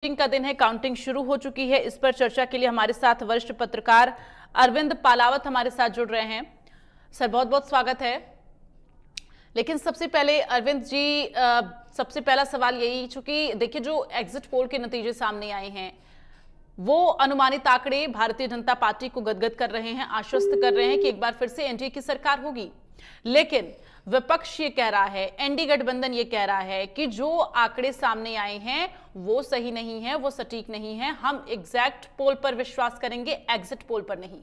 Counting का दिन है, काउंटिंग शुरू हो चुकी है। इस पर चर्चा के लिए हमारे साथ वरिष्ठ पत्रकार अरविंद पालावत हमारे साथ जुड़ रहे हैं। सर, बहुत बहुत स्वागत है। लेकिन सबसे पहले अरविंद जी, सबसे पहला सवाल यही, चूंकि देखिए जो एग्जिट पोल के नतीजे सामने आए हैं वो अनुमानित आंकड़े भारतीय जनता पार्टी को गदगद कर रहे हैं, आश्वस्त कर रहे हैं कि एक बार फिर से एनडीए की सरकार होगी। लेकिन विपक्ष ये कह रहा है, एनडीए गठबंधन ये कह रहा है कि जो आंकड़े सामने आए हैं वो सही नहीं है, वो सटीक नहीं है। हम एग्जैक्ट पोल पर विश्वास करेंगे, एग्जिट पोल पर नहीं।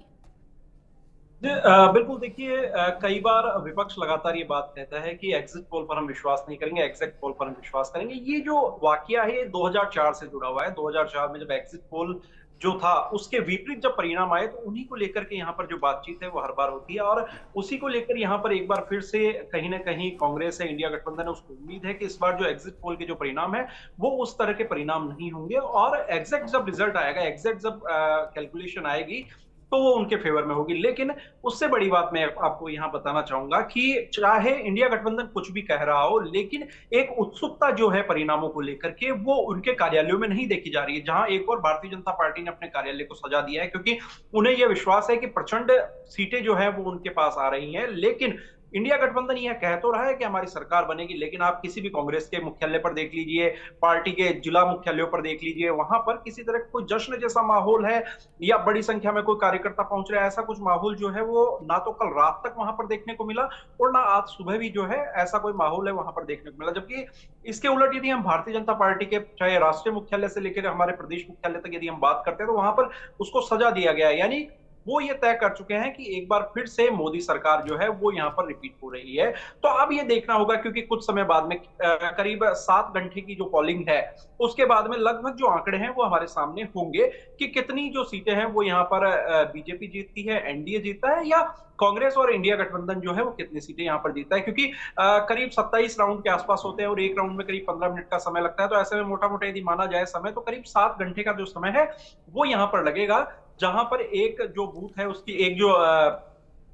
बिल्कुल। देखिए, कई बार विपक्ष लगातार ये बात कहता है कि एग्जिट पोल पर हम विश्वास नहीं करेंगे, एग्जिट पोल पर हम विश्वास करेंगे। ये जो वाकया है 2004 से जुड़ा हुआ है। 2004 में जब एग्जिट पोल जो था उसके विपरीत जब परिणाम आए तो उन्हीं को लेकर के यहाँ पर जो बातचीत है वो हर बार होती है, और उसी को लेकर यहाँ पर एक बार फिर से कहीं ना कहीं कांग्रेस है, इंडिया गठबंधन है, उसको उम्मीद है कि इस बार जो एग्जिट पोल के जो परिणाम है वो उस तरह के परिणाम नहीं होंगे, और एग्जैक्ट जब रिजल्ट आएगा, एग्जैक्ट जब कैलकुलेशन आएगी तो वो उनके फेवर में होगी। लेकिन उससे बड़ी बात मैं आपको यहां बताना चाहूंगा कि चाहे इंडिया गठबंधन कुछ भी कह रहा हो, लेकिन एक उत्सुकता जो है परिणामों को लेकर के वो उनके कार्यालयों में नहीं देखी जा रही है। जहां एक और भारतीय जनता पार्टी ने अपने कार्यालय को सजा दिया है, क्योंकि उन्हें यह विश्वास है कि प्रचंड सीटें जो है वो उनके पास आ रही हैं। लेकिन इंडिया गठबंधन यह कह तो रहा है कि हमारी सरकार बनेगी, लेकिन आप किसी भी कांग्रेस के मुख्यालय पर देख लीजिए, पार्टी के जिला मुख्यालयों पर देख लीजिए, वहां पर किसी तरह कोई जश्न जैसा माहौल है या बड़ी संख्या में कोई कार्यकर्ता पहुंच रहा है, ऐसा कुछ माहौल जो है वो ना तो कल रात तक वहां पर देखने को मिला और ना आज सुबह भी जो है ऐसा कोई माहौल है वहां पर देखने को मिला। जबकि इसके उलट यदि हम भारतीय जनता पार्टी के चाहे राष्ट्रीय मुख्यालय से लेकर हमारे प्रदेश मुख्यालय तक यदि हम बात करते हैं तो वहां पर उसको सजा दिया गया है। यानी वो ये तय कर चुके हैं कि एक बार फिर से मोदी सरकार जो है वो यहाँ पर रिपीट हो रही है। तो अब ये देखना होगा, क्योंकि कुछ समय बाद में करीब 7 घंटे की जो पोलिंग है उसके बाद में लगभग जो आंकड़े हैं वो हमारे सामने होंगे कि कितनी जो सीटें हैं वो यहाँ पर बीजेपी जीतती है, एनडीए जीतता है, या कांग्रेस और इंडिया गठबंधन जो है वो कितनी सीटें यहाँ पर जीतता है। क्योंकि करीब 27 राउंड के आसपास होते हैं और एक राउंड में करीब 15 मिनट का समय लगता है। तो ऐसे में मोटा मोटा यदि माना जाए समय, तो करीब 7 घंटे का जो समय है वो यहाँ पर लगेगा, जहां पर एक जो बूथ है उसकी एक जो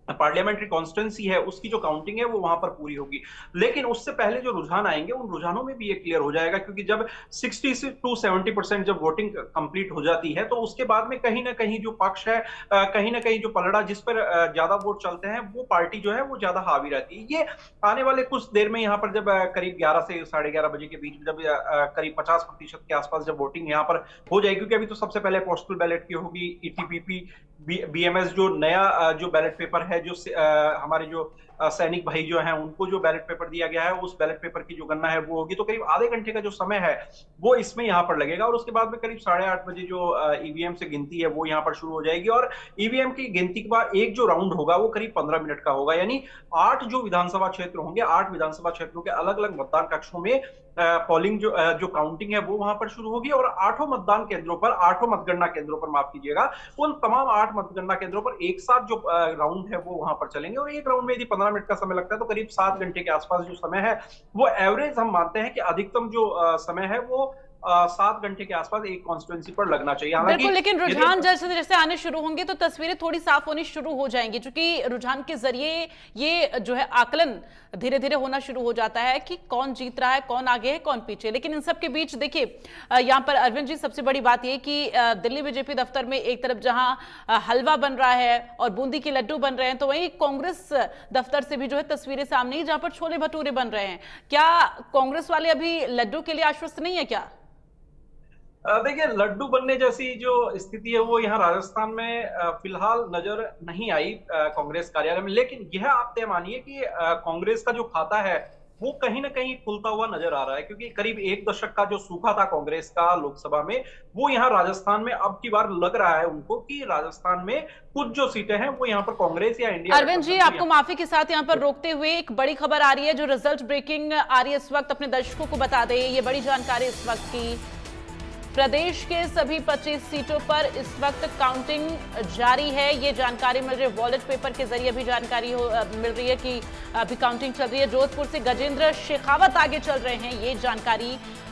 पार्लियामेंट्री कॉन्स्टिट्यूंसी है उसकी जो काउंटिंग है वो वहां पर पूरी होगी। लेकिन उससे पहले जो रुझान आएंगे उन रुझानों में भी ये क्लियर हो जाएगा, क्योंकि जब 60 से 70% जब वोटिंग कंप्लीट हो जाती है तो उसके बाद में कहीं ना कहीं जो पक्ष है, कहीं ना कहीं जो पलड़ा जिस पर ज्यादा वोट चलते हैं वो पार्टी जो है वो ज्यादा हावी रहती है। ये आने वाले कुछ देर में यहाँ पर जब करीब 11 से 11:30 बजे के बीच में जब करीब 50% के आसपास जब वोटिंग यहाँ पर हो जाएगी, क्योंकि अभी तो सबसे पहले पोस्टल बैलेट की होगी, ईटीपीपी बीएमएस जो नया जो बैलेट पेपर है, जो हमारे जो सैनिक भाई जो हैं उनको जो बैलेट पेपर दिया गया है उस बैलेट पेपर की जो गणना है वो होगी। तो करीब आधे घंटे का जो समय है वो इसमें यहाँ पर लगेगा, और उसके बाद में करीब 8:30 बजे जो ईवीएम से गिनती है वो यहाँ पर शुरू हो जाएगी, और ईवीएम की गिनती के बाद एक जो राउंड होगा वो करीब 15 मिनट का होगा। यानी 8 जो विधानसभा क्षेत्र होंगे, 8 विधानसभा क्षेत्रों के अलग अलग मतदान कक्षों में पोलिंग जो काउंटिंग है वो वहां पर शुरू होगी, और 8 मतदान केंद्रों पर, 8 मतगणना केंद्रों पर, माफ कीजिएगा, उन तमाम 8 मतगणना केंद्रों पर एक साथ जो राउंड है वो वहां पर चलेंगे। और एक राउंड में यदि 15 मिनट का समय लगता है तो करीब 7 घंटे के आसपास जो समय है वो एवरेज हम मानते हैं कि अधिकतम जो समय है वो 7 घंटे के आसपास एक कॉन्स्टिट्यूंसी पर लगना चाहिए। बिल्कुल, लेकिन रुझान जैसे जैसे आने शुरू होंगे तो तस्वीरें थोड़ी साफ होनी शुरू हो जाएंगी, क्योंकि रुझान के जरिए ये जो है आकलन धीरे धीरे होना शुरू हो जाता है कि कौन जीत रहा है, कौन आगे है, कौन पीछे। लेकिन इन सब के बीच देखिए यहाँ पर अरविंद जी, सबसे बड़ी बात यह कि दिल्ली बीजेपी दफ्तर में एक तरफ जहां हलवा बन रहा है और बूंदी के लड्डू बन रहे हैं, तो वहीं कांग्रेस दफ्तर से भी जो है तस्वीरें सामने ही जहां पर छोले भटूरे बन रहे हैं। क्या कांग्रेस वाले अभी लड्डू के लिए आश्वस्त नहीं है क्या? देखिए, लड्डू बनने जैसी जो स्थिति है वो यहाँ राजस्थान में फिलहाल नजर नहीं आई कांग्रेस कार्यालय में। लेकिन यह आप तय मानिए कि कांग्रेस का जो खाता है वो कहीं ना कहीं खुलता हुआ नजर आ रहा है, क्योंकि करीब 1 दशक का जो सूखा था कांग्रेस का लोकसभा में वो यहाँ राजस्थान में अब की बार लग रहा है उनको कि राजस्थान में कुछ जो सीटें हैं वो यहाँ पर कांग्रेस या इंडिया। अरविंद जी, आपको माफी के साथ यहाँ पर रोकते हुए एक बड़ी खबर आ रही है जो रिजल्ट ब्रेकिंग आ रही है इस वक्त, अपने दर्शकों को बता दें। ये बड़ी जानकारी इस वक्त की, प्रदेश के सभी 25 सीटों पर इस वक्त काउंटिंग जारी है। ये जानकारी मिल रही है, वॉलेट पेपर के जरिए भी जानकारी मिल रही है कि अभी काउंटिंग चल रही है। जोधपुर से गजेंद्र शेखावत आगे चल रहे हैं, ये जानकारी।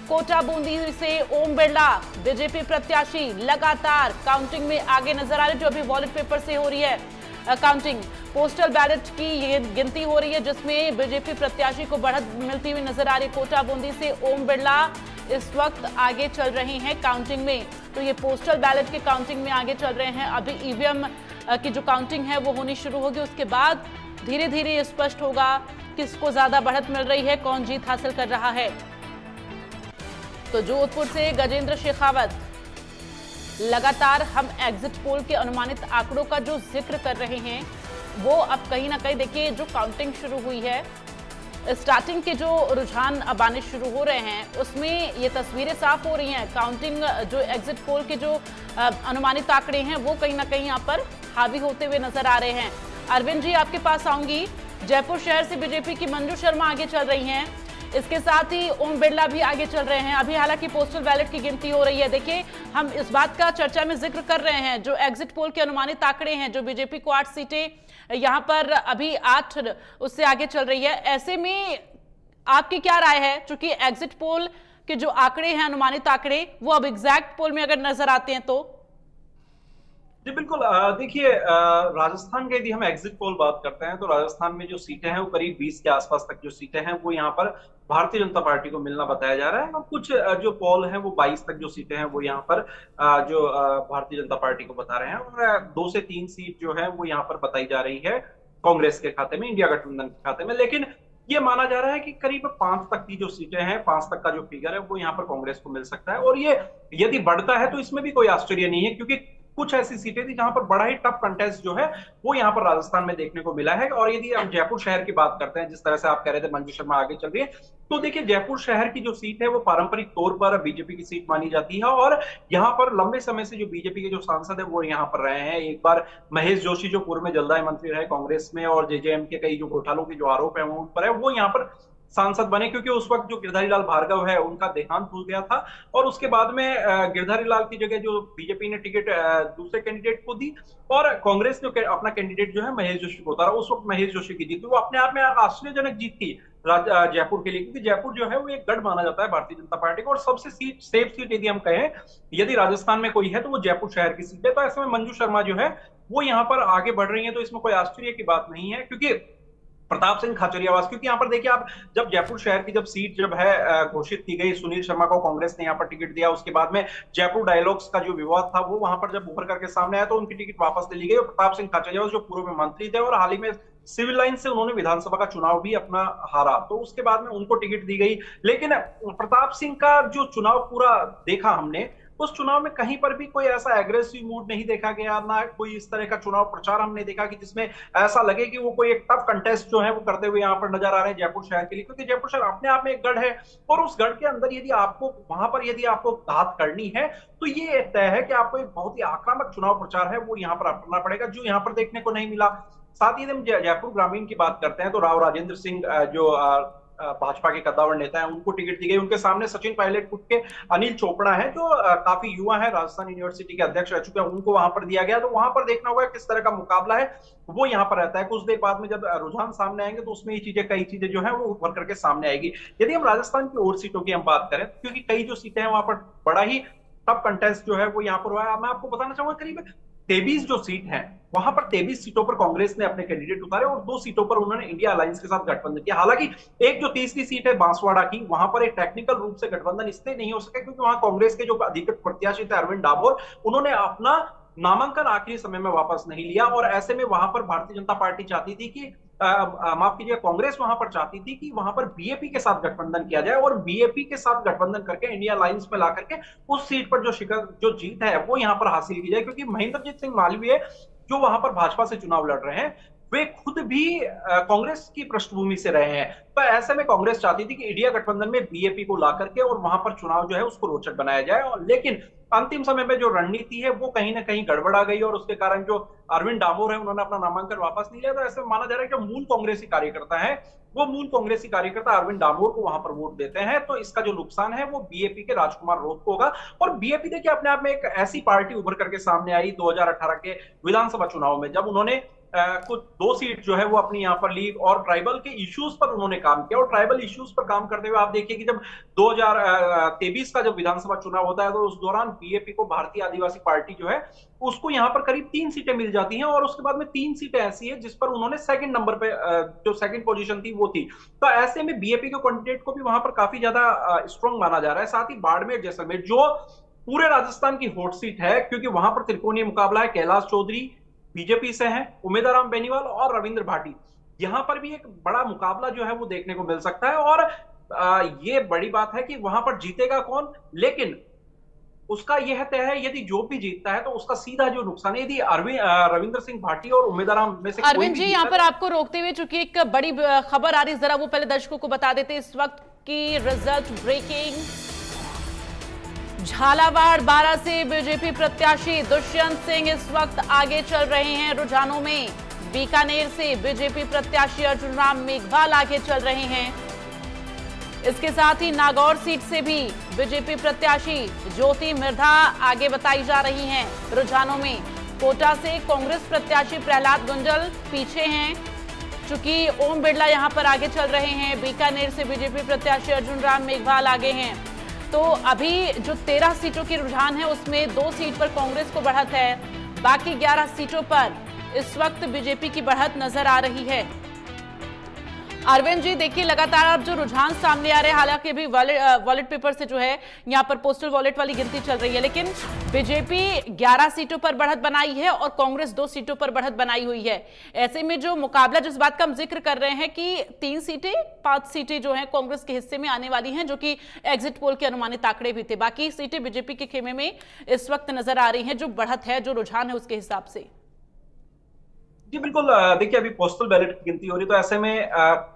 कोटा बूंदी से ओम बिरला बीजेपी प्रत्याशी लगातार काउंटिंग में आगे नजर आ रहे, जो अभी वॉलेट पेपर से हो रही है काउंटिंग। पोस्टल बैलेट की ये गिनती हो रही है जिसमें बीजेपी प्रत्याशी को बढ़त मिलती हुई नजर आ रही है। कोटा बूंदी से ओम बिरला इस वक्त आगे चल रही हैं काउंटिंग में। तो ये पोस्टल बैलेट के काउंटिंग में आगे चल रहे हैं। अभी ईवीएम की जो काउंटिंग है वो होनी शुरू होगी, उसके बाद धीरे धीरे ये स्पष्ट होगा किसको ज्यादा बढ़त मिल रही है, कौन जीत हासिल कर रहा है। तो जोधपुर से गजेंद्र शेखावत, लगातार हम एग्जिट पोल के अनुमानित आंकड़ों का जो जिक्र कर रहे हैं वो अब कहीं ना कहीं देखिए जो काउंटिंग शुरू हुई है, स्टार्टिंग के जो रुझान अब आने शुरू हो रहे हैं उसमें ये तस्वीरें साफ हो रही हैं। काउंटिंग जो एग्जिट पोल के जो अनुमानित आंकड़े हैं वो कहीं ना कहीं यहाँ पर हावी होते हुए नजर आ रहे हैं। अरविंद जी आपके पास आऊंगी। जयपुर शहर से बीजेपी की मंजू शर्मा आगे चल रही हैं, इसके साथ ही ओम बिरला भी आगे चल रहे हैं। अभी हालांकि पोस्टल बैलेट की गिनती हो रही है। देखिए हम इस बात का चर्चा में जिक्र कर रहे हैं, जो एग्जिट पोल के अनुमानित आंकड़े हैं, जो बीजेपी को 8 सीटें, यहाँ पर अभी 8 उससे आगे चल रही है। ऐसे में आपकी क्या राय है, चूंकि एग्जिट पोल के जो आंकड़े हैं, अनुमानित आंकड़े, वो अब एग्जैक्ट पोल में अगर नजर आते हैं तो? जी बिल्कुल। देखिए, राजस्थान के यदि हम एग्जिट पोल बात करते हैं तो राजस्थान में जो सीटें हैं वो करीब 20 के आसपास तक जो सीटें हैं वो यहाँ पर भारतीय जनता पार्टी को मिलना बताया जा रहा है। और कुछ जो पोल हैं वो 22 तक जो सीटें हैं वो यहाँ पर जो भारतीय जनता पार्टी को बता रहे हैं, और 2 से 3 सीट जो है वो यहाँ पर बताई जा रही है कांग्रेस के खाते में, इंडिया गठबंधन के खाते में। लेकिन ये माना जा रहा है कि करीब 5 तक की जो सीटें हैं, 5 तक का जो फिगर है वो यहाँ पर कांग्रेस को मिल सकता है। और ये यदि बढ़ता है तो इसमें भी कोई आश्चर्य नहीं है, क्योंकि कुछ ऐसी सीटें थी जहां पर बड़ा ही टफ कंटेस्ट जो है वो यहाँ पर राजस्थान में देखने को मिला है। और यदि हम जयपुर शहर की बात करते हैं, जिस तरह से आप कह रहे थे मंजू शर्मा आगे चल रही है, तो देखिए जयपुर शहर की जो सीट है वो पारंपरिक तौर पर बीजेपी की सीट मानी जाती है। और यहाँ पर लंबे समय से जो बीजेपी के जो सांसद है वो यहाँ पर रहे हैं। एक बार महेश जोशी जो पूर्व में जलदाय मंत्री रहे कांग्रेस में, और जेजेएम के कई जो घोटालों के जो आरोप है वो उन पर है, वो यहाँ पर सांसद बने, क्योंकि उस वक्त जो गिरधारी लाल भार्गव है उनका देहांत हो गया था। और उसके बाद में गिरधारी लाल की जगह जो बीजेपी ने टिकट दूसरे कैंडिडेट को दी, और कांग्रेस ने अपना कैंडिडेट जो है महेश जोशी को उतारा। उस वक्त महेश जोशी की जीत, वो अपने आप में आश्चर्यजनक जीत थी जयपुर के लिए, क्योंकि जयपुर जो है वो एक गढ़ माना जाता है भारतीय जनता पार्टी को। और सबसे सेफ सीट यदि हम कहें, यदि राजस्थान में कोई है तो वो जयपुर शहर की सीट है। तो ऐसे में मंजू शर्मा जो है वो यहाँ पर आगे बढ़ रही है, तो इसमें कोई आश्चर्य की बात नहीं है। क्योंकि प्रताप सिंह खाचरियावास, क्योंकि यहाँ पर देखिए आप, जब जयपुर शहर की जब सीट जब है घोषित की गई, सुनील शर्मा को कांग्रेस ने यहाँ पर टिकट दिया, उसके बाद में जयपुर डायलॉग्स का जो विवाद था वो वहां पर जब उभर करके सामने आया तो उनकी टिकट वापस ले ली गई। और प्रताप सिंह खाचरियावास जो पूर्व में मंत्री थे और हाल ही में सिविल लाइन से उन्होंने विधानसभा का चुनाव भी अपना हारा, तो उसके बाद में उनको टिकट दी गई। लेकिन प्रताप सिंह का जो चुनाव पूरा देखा हमने, उस चुनाव में कहीं पर भी कोई ऐसा एग्रेसिव मूड नहीं देखा गया, ना कोई इस तरह का चुनाव प्रचार हमने देखा कि जिसमें ऐसा लगे कि वो कोई एक टफ कंटेस्ट जो है वो करते हुए यहाँ पर नजर आ रहे हैं जयपुर शहर के लिए। क्योंकि जयपुर शहर अपने आप में एक गढ़ है, और उस गढ़ के अंदर यदि आपको वहां पर यदि आपको बात करनी है तो ये तय है कि आपको एक बहुत ही आक्रामक चुनाव प्रचार है वो यहाँ पर अपनाना पड़ेगा, जो यहाँ पर देखने को नहीं मिला। साथ ही हम जयपुर ग्रामीण की बात करते हैं तो राव राजेंद्र सिंह जो भाजपा के कद्दावर नेता हैं, उनको टिकट दी गई। उनके सामने सचिन पायलट गुट के अनिल चोपड़ा है जो काफी युवा है, राजस्थान यूनिवर्सिटी के अध्यक्ष रह चुके हैं, उनको वहां पर दिया गया। तो वहां पर देखना होगा किस तरह का मुकाबला है वो यहाँ पर रहता है। कुछ देर बाद में जब रुझान सामने आएंगे तो उसमें ये चीजें, कई चीजें जो है वो उभर करके सामने आएगी। यदि हम राजस्थान की और सीटों की हम बात करें, क्योंकि कई जो सीटें हैं वहां पर बड़ा ही टफ कंटेस्ट जो है वो यहाँ पर हुआ है। मैं आपको बताना चाहूंगा करीब 23 जो सीट है वहां पर 23 सीटों पर कांग्रेस ने अपने कैंडिडेट उतारे, और 2 सीटों पर उन्होंने इंडिया अलायंस के साथ गठबंधन किया। हालांकि एक जो तीसरी सीट है बांसवाड़ा की, वहां पर एक टेक्निकल रूप से गठबंधन इसलिए नहीं हो सका क्योंकि वहां कांग्रेस के जो अधिकृत प्रत्याशी थे अरविंद डामोर, उन्होंने अपना नामांकन आखिरी समय में वापस नहीं लिया। और ऐसे में वहां पर भारतीय जनता पार्टी चाहती थी कि माफ कीजिए, कांग्रेस वहां पर चाहती थी कि वहां पर बीएपी के साथ गठबंधन किया जाए, और बीएपी के साथ गठबंधन करके इंडिया अलायंस में ला करके उस सीट पर जो जीत है वो यहां पर हासिल की जाए। क्योंकि महेंद्रजीत सिंह मालवीय जो वहां पर भाजपा से चुनाव लड़ रहे हैं, वे खुद भी कांग्रेस की पृष्ठभूमि से रहे हैं। तो ऐसे में कांग्रेस चाहती थी कि इंडिया गठबंधन में बीएपी को ला करके और वहां पर चुनाव जो है उसको रोचक बनाया जाए। और लेकिन अंतिम समय में जो रणनीति है वो कहीं ना कहीं गड़बड़ा गई, और उसके कारण जो अरविंद डामोर है उन्होंने अपना नामांकन वापस नहीं लिया। तो ऐसे माना जा रहा है कि मूल कांग्रेसी कार्यकर्ता है, वो मूल कांग्रेसी कार्यकर्ता अरविंद डामोर को वहां पर वोट देते हैं। तो इसका जो नुकसान है वो बीएपी के राजकुमार रोत को होगा। और बीएपी देखिए अपने आप में एक ऐसी पार्टी उभर करके सामने आई 2018 के विधानसभा चुनाव में, जब उन्होंने कुछ 2 सीट जो है वो अपनी यहाँ पर ली और ट्राइबल के इश्यूज पर उन्होंने काम किया। और ट्राइबल इश्यूज पर काम करते हुए आप देखिए कि जब 2023 का जब विधानसभा चुनाव होता है तो उस दौरान बीएपी को, भारतीय आदिवासी पार्टी जो है, उसको यहाँ पर करीब 3 सीटें मिल जाती हैं और उसके बाद में 3 सीटें ऐसी है जिस पर उन्होंने सेकंड नंबर पे जो सेकंड पोजीशन थी वो थी। तो ऐसे में बीएपी के कैंडिडेट को भी वहां पर काफी ज्यादा स्ट्रांग माना जा रहा है। साथ ही बाड़मेर जैसलमेर जो पूरे राजस्थान की हॉट सीट है, क्योंकि वहां पर त्रिकोणीय मुकाबला है, कैलाश चौधरी बीजेपी से हैं, उमेदाराम बेनीवाल और रविंद्र भाटी, यहां पर भी एक बड़ा मुकाबला जो है वो देखने को मिल सकता है। और ये बड़ी बात है कि वहां पर जीतेगा कौन, लेकिन उसका यह तय है यदि जो भी जीतता है तो उसका सीधा जो नुकसान है, यदि रविंद्र सिंह भाटी और उमेदाराम में से अरविंद जी यहाँ पर आपको रोकते हुए चूंकि एक बड़ी खबर आ रही, जरा वो पहले दर्शकों को बता देते। इस वक्त की रिजल्ट ब्रेकिंग, झालावाड़ 12 से बीजेपी प्रत्याशी दुष्यंत सिंह इस वक्त आगे चल रहे हैं रुझानों में। बीकानेर से बीजेपी प्रत्याशी अर्जुन राम मेघवाल आगे चल रहे हैं। इसके साथ ही नागौर सीट से भी बीजेपी प्रत्याशी ज्योति मिर्धा आगे बताई जा रही हैं रुझानों में। कोटा से कांग्रेस प्रत्याशी प्रहलाद गुंजल पीछे हैं, चूंकि ओम बिरला यहां पर आगे चल रहे हैं। बीकानेर से बीजेपी प्रत्याशी अर्जुन राम मेघवाल आगे हैं। तो अभी जो 13 सीटों की रुझान है उसमें 2 सीट पर कांग्रेस को बढ़त है, बाकी 11 सीटों पर इस वक्त बीजेपी की बढ़त नजर आ रही है। अरविंद जी देखिए लगातार अब जो रुझान सामने आ रहे हैं, हालांकि भी वॉलेट पेपर से जो है यहाँ पर पोस्टल वॉलेट वाली गिनती चल रही है, लेकिन बीजेपी 11 सीटों पर बढ़त बनाई है और कांग्रेस 2 सीटों पर बढ़त बनाई हुई है। ऐसे में जो मुकाबला, जिस बात का हम जिक्र कर रहे हैं कि 3 सीटें 5 सीटें जो है कांग्रेस के हिस्से में आने वाली हैं, जो कि एग्जिट पोल के अनुमानित आंकड़े भी थे, बाकी सीटें बीजेपी के खेमे में इस वक्त नजर आ रही हैं। जो बढ़त है, जो रुझान है, उसके हिसाब से जी बिल्कुल। देखिए अभी पोस्टल बैलेट की गिनती हो रही, तो ऐसे में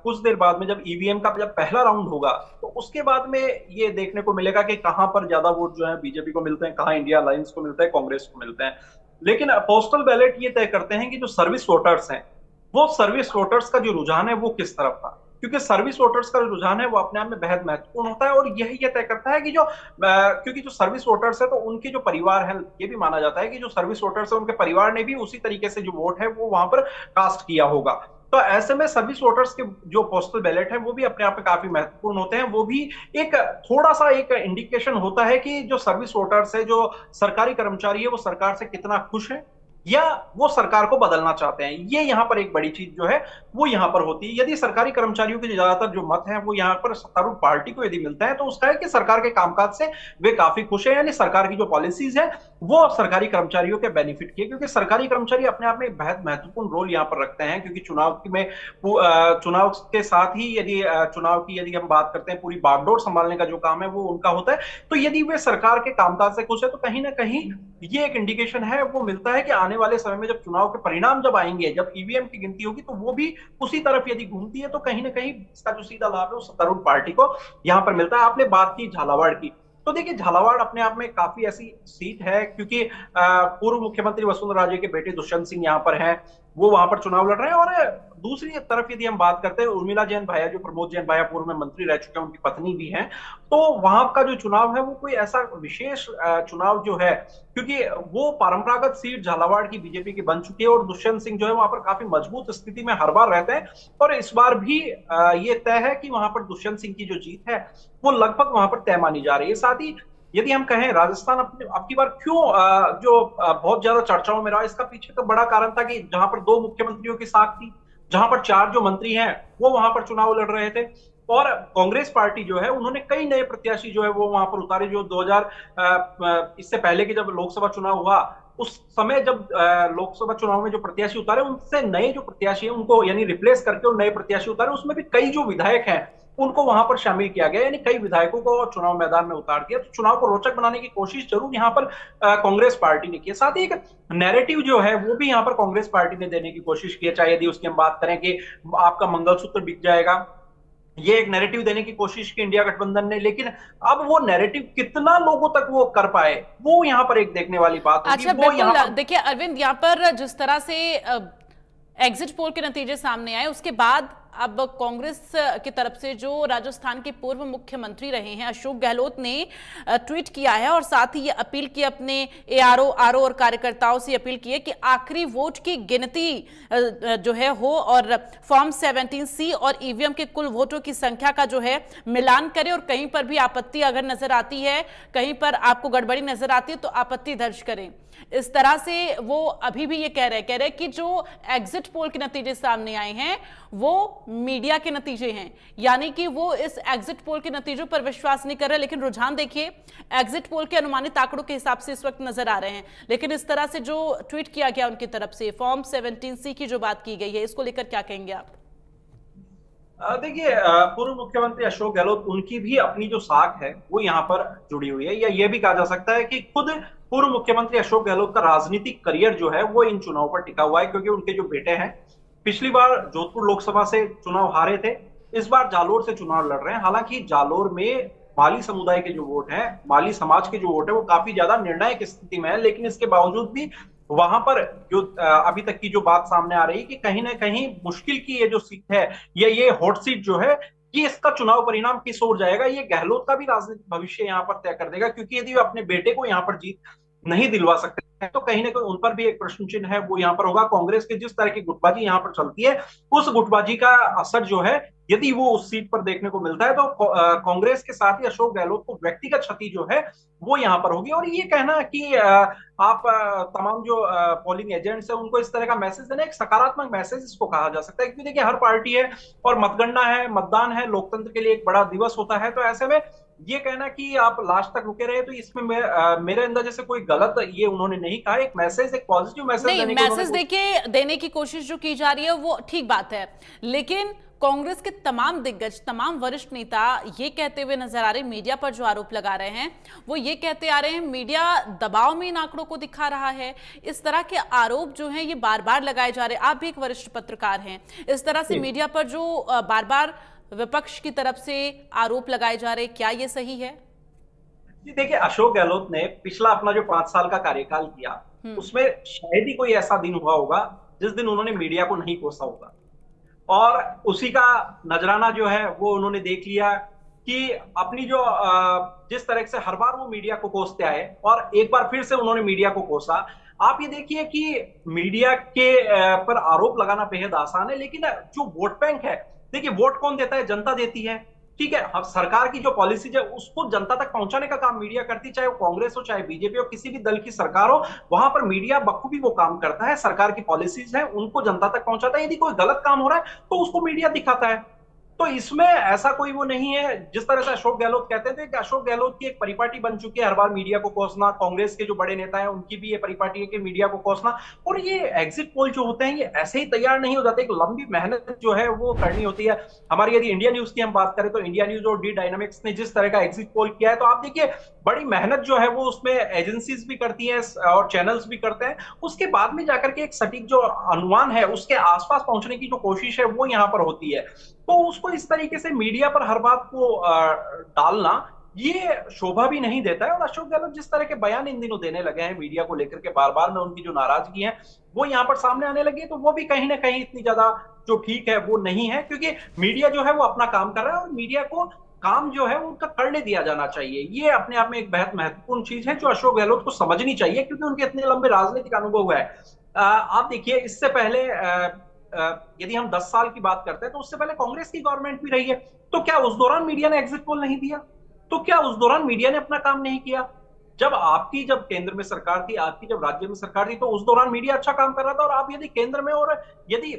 कुछ देर बाद में जब ईवीएम का जब पहला राउंड होगा तो उसके बाद में ये देखने को मिलेगा कि कहां पर ज्यादा वोट जो है बीजेपी को मिलते हैं, कहां इंडिया अलायंस को मिलता है, कांग्रेस को मिलते हैं। लेकिन पोस्टल बैलेट ये तय करते हैं कि जो सर्विस वोटर्स हैं, वो सर्विस वोटर्स का जो रुझान है वो किस तरफ था, क्योंकि सर्विस वोटर्स का रुझान है वो अपने आप में बेहद महत्वपूर्ण होता है। और यही ये तय करता है कि क्योंकि जो सर्विस वोटर्स है तो उनके जो परिवार है, ये भी माना जाता है कि जो सर्विस वोटर्स है उनके परिवार ने भी उसी तरीके से जो वोट है वो वहां पर कास्ट किया होगा। तो ऐसे में सर्विस वोटर्स के जो पोस्टल बैलेट है वो भी अपने आप में काफी महत्वपूर्ण होते हैं। वो भी एक थोड़ा सा एक इंडिकेशन होता है कि जो सर्विस वोटर्स है, जो सरकारी कर्मचारी है, वो सरकार से कितना खुश है या वो सरकार को बदलना चाहते हैं। ये यहाँ पर एक बड़ी चीज जो है वो यहाँ पर होती है। यदि सरकारी कर्मचारियों के ज्यादातर जो मत हैं वो यहाँ पर सत्तारूढ़ पार्टी को यदि मिलता है तो उसका है कि सरकार के कामकाज से वे काफी खुश हैं, यानी सरकार की जो पॉलिसीज है वो सरकारी कर्मचारियों के बेनिफिट की है, क्योंकि सरकारी कर्मचारी अपने आप में एक बेहद महत्वपूर्ण रोल यहाँ पर रखते हैं। क्योंकि चुनाव के साथ ही यदि चुनाव की यदि हम बात करते हैं, पूरी बागडोर संभालने का जो काम है वो उनका होता है। तो यदि वे सरकार के कामकाज से खुश है तो कहीं ना कहीं ये एक इंडिकेशन है वो मिलता है कि आने वाले समय में जब चुनाव के परिणाम जब आएंगे, जब ईवीएम की गिनती होगी तो वो भी उसी तरफ यदि घूमती है तो कहीं ना कहीं इसका जो सीधा लाभ है वो सत्तारूढ़ पार्टी को यहाँ पर मिलता है। आपने बात की झालावाड़ की, तो देखिए झालावाड़ अपने आप में काफी ऐसी सीट है क्योंकि पूर्व मुख्यमंत्री वसुंधरा राजे के बेटे दुष्यंत सिंह यहाँ पर हैं, वो वहां पर चुनाव लड़ रहे हैं। और दूसरी तरफ यदि हम बात करते हैं, उर्मिला जैन भाया, जो प्रमोद जैन भाया पूर्व में मंत्री रह चुके हैं, उनकी पत्नी भी हैं, तो वहां का जो चुनाव है वो कोई ऐसा विशेष चुनाव जो है, क्योंकि वो परंपरागत सीट झालावाड़ की बीजेपी की बन चुकी है और दुष्यंत सिंह जो है वहां पर काफी मजबूत स्थिति में हर बार रहते हैं। और इस बार भी ये तय है कि वहां पर दुष्यंत सिंह की जो जीत है वो लगभग वहां पर तय मानी जा रही है। साथ ही यदि हम कहें राजस्थान अब की बार क्यों बहुत ज्यादा चर्चाओं में रहा, इसका पीछे तो बड़ा कारण था कि जहां पर 2 मुख्यमंत्रियों की साख थी, जहां पर 4 जो मंत्री हैं वो वहां पर चुनाव लड़ रहे थे, और कांग्रेस पार्टी जो है उन्होंने कई नए प्रत्याशी जो है वो वहां पर उतारे। जो 2000 इससे पहले के जब लोकसभा चुनाव हुआ उस समय जब लोकसभा चुनाव में जो प्रत्याशी उतारे उनसे नए जो प्रत्याशी हैं उनको यानी रिप्लेस करके और नए प्रत्याशी उतारे, उसमें भी कई जो विधायक हैं उनको वहां पर शामिल किया गया, यानी कई विधायकों को चुनाव मैदान में उतार दिया। तो चुनाव को रोचक बनाने की कोशिश जरूर यहाँ पर कांग्रेस पार्टी ने की। साथ ही एक नैरेटिव जो है वो भी यहाँ पर कांग्रेस पार्टी ने देने की कोशिश की है, चाहे यदि उसकी हम बात करें कि आपका मंगलसूत्र बिक जाएगा, ये एक नैरेटिव देने की कोशिश की इंडिया गठबंधन ने, लेकिन अब वो नैरेटिव कितना लोगों तक वो कर पाए वो यहाँ पर एक देखने वाली बात होगी। अच्छा बिल्कुल, देखिए अरविंद, यहाँ पर जिस तरह से एग्जिट पोल के नतीजे सामने आए उसके बाद अब कांग्रेस की तरफ से जो राजस्थान के पूर्व मुख्यमंत्री रहे हैं अशोक गहलोत ने ट्वीट किया है और साथ ही ये अपील की अपने एआरओ आरओ और कार्यकर्ताओं से अपील की है कि आखिरी वोट की गिनती जो है हो और फॉर्म 17C और ईवीएम के कुल वोटों की संख्या का जो है मिलान करे और कहीं पर भी आपत्ति अगर नजर आती है, कहीं पर आपको गड़बड़ी नजर आती है तो आपत्ति दर्ज करें। इस तरह से वो अभी भी ये कह रहे कि जो एग्जिट पोल के नतीजे सामने आए हैं वो मीडिया के नतीजे हैं, यानी कि वो इस एग्जिट पोल के नतीजों पर विश्वास नहीं कर रहे। लेकिन रुझान देखिए, एग्जिट पोल के अनुमानित आंकड़ों के हिसाब से इस वक्त नजर आ रहे हैं, लेकिन इस तरह से जो ट्वीट किया गया उनकी तरफ से फॉर्म 17C की जो बात की गई है, इसको लेकर क्या कहेंगे आप? देखिए, पूर्व मुख्यमंत्री अशोक गहलोत, उनकी भी अपनी जो साख है वो यहाँ पर जुड़ी हुई है, या ये भी कहा जा सकता है कि खुद पूर्व मुख्यमंत्री अशोक गहलोत का राजनीतिक करियर जो है वो इन चुनाव पर टिका हुआ है, क्योंकि उनके जो बेटे हैं पिछली बार जोधपुर लोकसभा से चुनाव हारे थे, इस बार जालोर से चुनाव लड़ रहे हैं। हालांकि जालोर में माली समुदाय के जो वोट हैं, माली समाज के जो वोट है वो काफी ज्यादा निर्णायक स्थिति में है, लेकिन इसके बावजूद भी वहां पर जो अभी तक की जो बात सामने आ रही है कि कहीं ना कहीं मुश्किल की ये जो सीट है, ये हॉट सीट जो है, कि इसका चुनाव परिणाम किस ओर जाएगा ये गहलोत का भी राजनीतिक भविष्य यहाँ पर तय कर देगा। क्योंकि यदि वे अपने बेटे को यहाँ पर जीत नहीं दिलवा सकते हैं तो कहीं ना कहीं उन पर भी एक प्रश्न चिन्ह है वो यहाँ पर होगा। कांग्रेस की जिस तरह की गुटबाजी यहाँ पर चलती है, उस गुटबाजी का असर जो है यदि वो उस सीट पर देखने को मिलता है तो कांग्रेस के साथ ही अशोक गहलोत को व्यक्तिगत क्षति जो है वो यहाँ पर होगी। और ये कहना कि आप तमाम जो पोलिंग एजेंट्स हैं उनको इस तरह का मैसेज देना, एक सकारात्मक मैसेज इसको कहा जा सकता है, क्योंकि देखिए हर पार्टी है और मतगणना है, मतदान है, लोकतंत्र के लिए एक बड़ा दिवस होता है। तो ऐसे में ये कहना कि आप लास्ट तक रुके रहे तो इसमें मेरे अंदाजे से कोई गलत ये उन्होंने नहीं कहा, एक मैसेज, एक पॉजिटिव मैसेज देने की कोशिश जो की जा रही है वो ठीक बात है। लेकिन कांग्रेस के तमाम दिग्गज, तमाम वरिष्ठ नेता ये कहते हुए नजर आ रहे हैं, मीडिया पर जो आरोप लगा रहे हैं वो ये कहते आ रहे हैं मीडिया दबाव में इन आंकड़ों को दिखा रहा है। इस तरह के आरोप जो हैं ये बार बार लगाए जा रहे हैं। आप भी एक वरिष्ठ पत्रकार हैं, इस तरह से मीडिया पर जो बार बार विपक्ष की तरफ से आरोप लगाए जा रहे हैं, क्या ये सही है? जी देखिए, अशोक गहलोत ने पिछला अपना जो 5 साल का कार्यकाल किया उसमें शायद ही कोई ऐसा दिन हुआ होगा जिस दिन उन्होंने मीडिया को नहीं कोसा होगा, और उसी का नजराना जो है वो उन्होंने देख लिया कि अपनी जो जिस तरह से हर बार वो मीडिया को कोसते आए और एक बार फिर से उन्होंने मीडिया को कोसा। आप ये देखिए कि मीडिया के पर आरोप लगाना बेहद आसान है, लेकिन जो वोट बैंक है, देखिए वोट कौन देता है? जनता देती है, ठीक है। सरकार की जो पॉलिसीज है उसको जनता तक पहुंचाने का काम मीडिया करती, चाहे वो कांग्रेस हो, चाहे बीजेपी हो, किसी भी दल की सरकार हो, वहां पर मीडिया बखूबी वो काम करता है। सरकार की पॉलिसीज है उनको जनता तक पहुंचाता है। यदि कोई गलत काम हो रहा है तो उसको मीडिया दिखाता है। तो इसमें ऐसा कोई वो नहीं है जिस तरह से अशोक गहलोत कहते थे कि अशोक गहलोत की एक परिपाटी बन चुकी है हर बार मीडिया को कोसना। कांग्रेस के जो बड़े नेता हैं उनकी भी ये परिपाटी है कि मीडिया को कोसना। और ये एग्जिट पोल जो होते हैं ये ऐसे ही तैयार नहीं हो जाते, एक लंबी मेहनत जो है वो करनी होती है। हमारी यदि इंडिया न्यूज की हम बात करें तो इंडिया न्यूज और डी डायनामिक्स ने जिस तरह का एग्जिट पोल किया है, तो आप देखिए बड़ी मेहनत जो है वो उसमें एजेंसीज भी करती हैं और चैनल्स भी करते हैं। उसके बाद में जाकर के एक सटीक जो अनुमान है उसके आसपास पहुंचने की जो कोशिश है वो यहाँ पर होती है। तो उसको इस तरीके से मीडिया पर हर बात को डालना ये शोभा भी नहीं देता है। और अशोक गहलोत जिस तरह के बयान इन दिनों देने लगे हैं मीडिया को लेकर के, बार बार में उनकी जो नाराजगी है वो यहाँ पर सामने आने लगी है, तो वो भी कहीं ना कहीं इतनी ज्यादा जो ठीक है वो नहीं है, क्योंकि मीडिया जो है वो अपना काम कर रहा है और मीडिया को काम जो है वो उनका करने दिया जाना चाहिए। ये अपने आप में एक बेहद महत्वपूर्ण चीज है जो अशोक गहलोत को समझनी चाहिए, क्योंकि उनके इतने लंबे राजनीतिक अनुभव है। आप देखिए, इससे पहले यदि हम 10 साल की बात करते हैं तो उससे पहले कांग्रेस की गवर्नमेंट भी रही है, तो क्या उस दौरान मीडिया ने एग्जिट पोल नहीं दिया? तो क्या उस दौरान मीडिया ने अपना काम नहीं किया? जब केंद्र में सरकार थी, आपकी जब राज्य में सरकार थी, तो उस दौरान मीडिया अच्छा काम कर रहा था। और आप यदि केंद्र में और यदि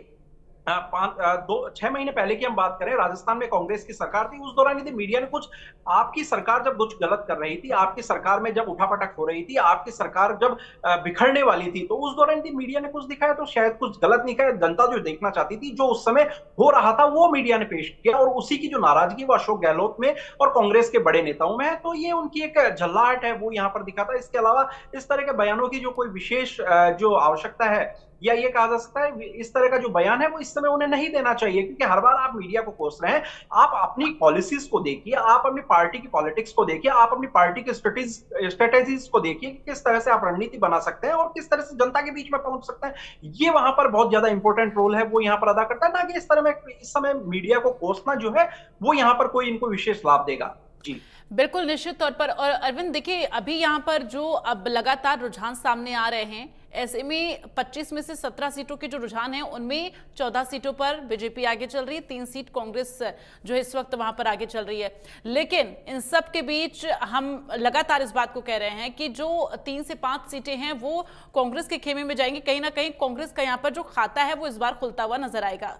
6 महीने पहले की हम बात करें, राजस्थान में कांग्रेस की सरकार थी, उस दौरान यदि मीडिया ने कुछ, आपकी सरकार जब कुछ गलत कर रही थी, आपकी सरकार में जब उठापटक हो रही थी, आपकी सरकार जब बिखरने वाली थी, तो उस दौरान यदि मीडिया ने कुछ दिखाया तो शायद कुछ गलत नहीं कहा। जनता जो देखना चाहती थी, जो उस समय हो रहा था, वो मीडिया ने पेश किया, और उसी की जो नाराजगी वो अशोक गहलोत में और कांग्रेस के बड़े नेताओं में है। तो ये उनकी एक झल्लाहट है वो यहाँ पर दिखाता है। इसके अलावा इस तरह के बयानों की जो कोई विशेष जो आवश्यकता है या ये कहा जा सकता है इस तरह का जो बयान है वो इस समय उन्हें नहीं देना चाहिए, क्योंकि हर बार आप मीडिया को कोस रहे हैं। आप अपनी पॉलिसीज को देखिए, आप अपनी पार्टी की पॉलिटिक्स को देखिए, आप अपनी पार्टी की स्ट्रेटेजीज को देखिए कि किस तरह से आप रणनीति बना सकते हैं और किस तरह से जनता के बीच में पहुंच सकते हैं। ये वहां पर बहुत ज्यादा इंपॉर्टेंट रोल है वो यहाँ पर अदा करता है, ना कि इस तरह में इस समय मीडिया को कोसना जो है वो यहाँ पर कोई इनको विशेष लाभ देगा। जी बिल्कुल, निश्चित तौर पर। और अरविंद देखिए, अभी यहाँ पर जो अब लगातार रुझान सामने आ रहे हैं, ऐसे में 25 में से 17 सीटों के जो रुझान हैं उनमें 14 सीटों पर बीजेपी आगे चल रही है, 3 सीट कांग्रेस जो है इस वक्त वहां पर आगे चल रही है। लेकिन इन सब के बीच हम लगातार इस बात को कह रहे हैं कि जो 3 से 5 सीटें हैं वो कांग्रेस के खेमे में जाएंगी। कहीं ना कहीं कांग्रेस का यहाँ पर जो खाता है वो इस बार खुलता हुआ नजर आएगा।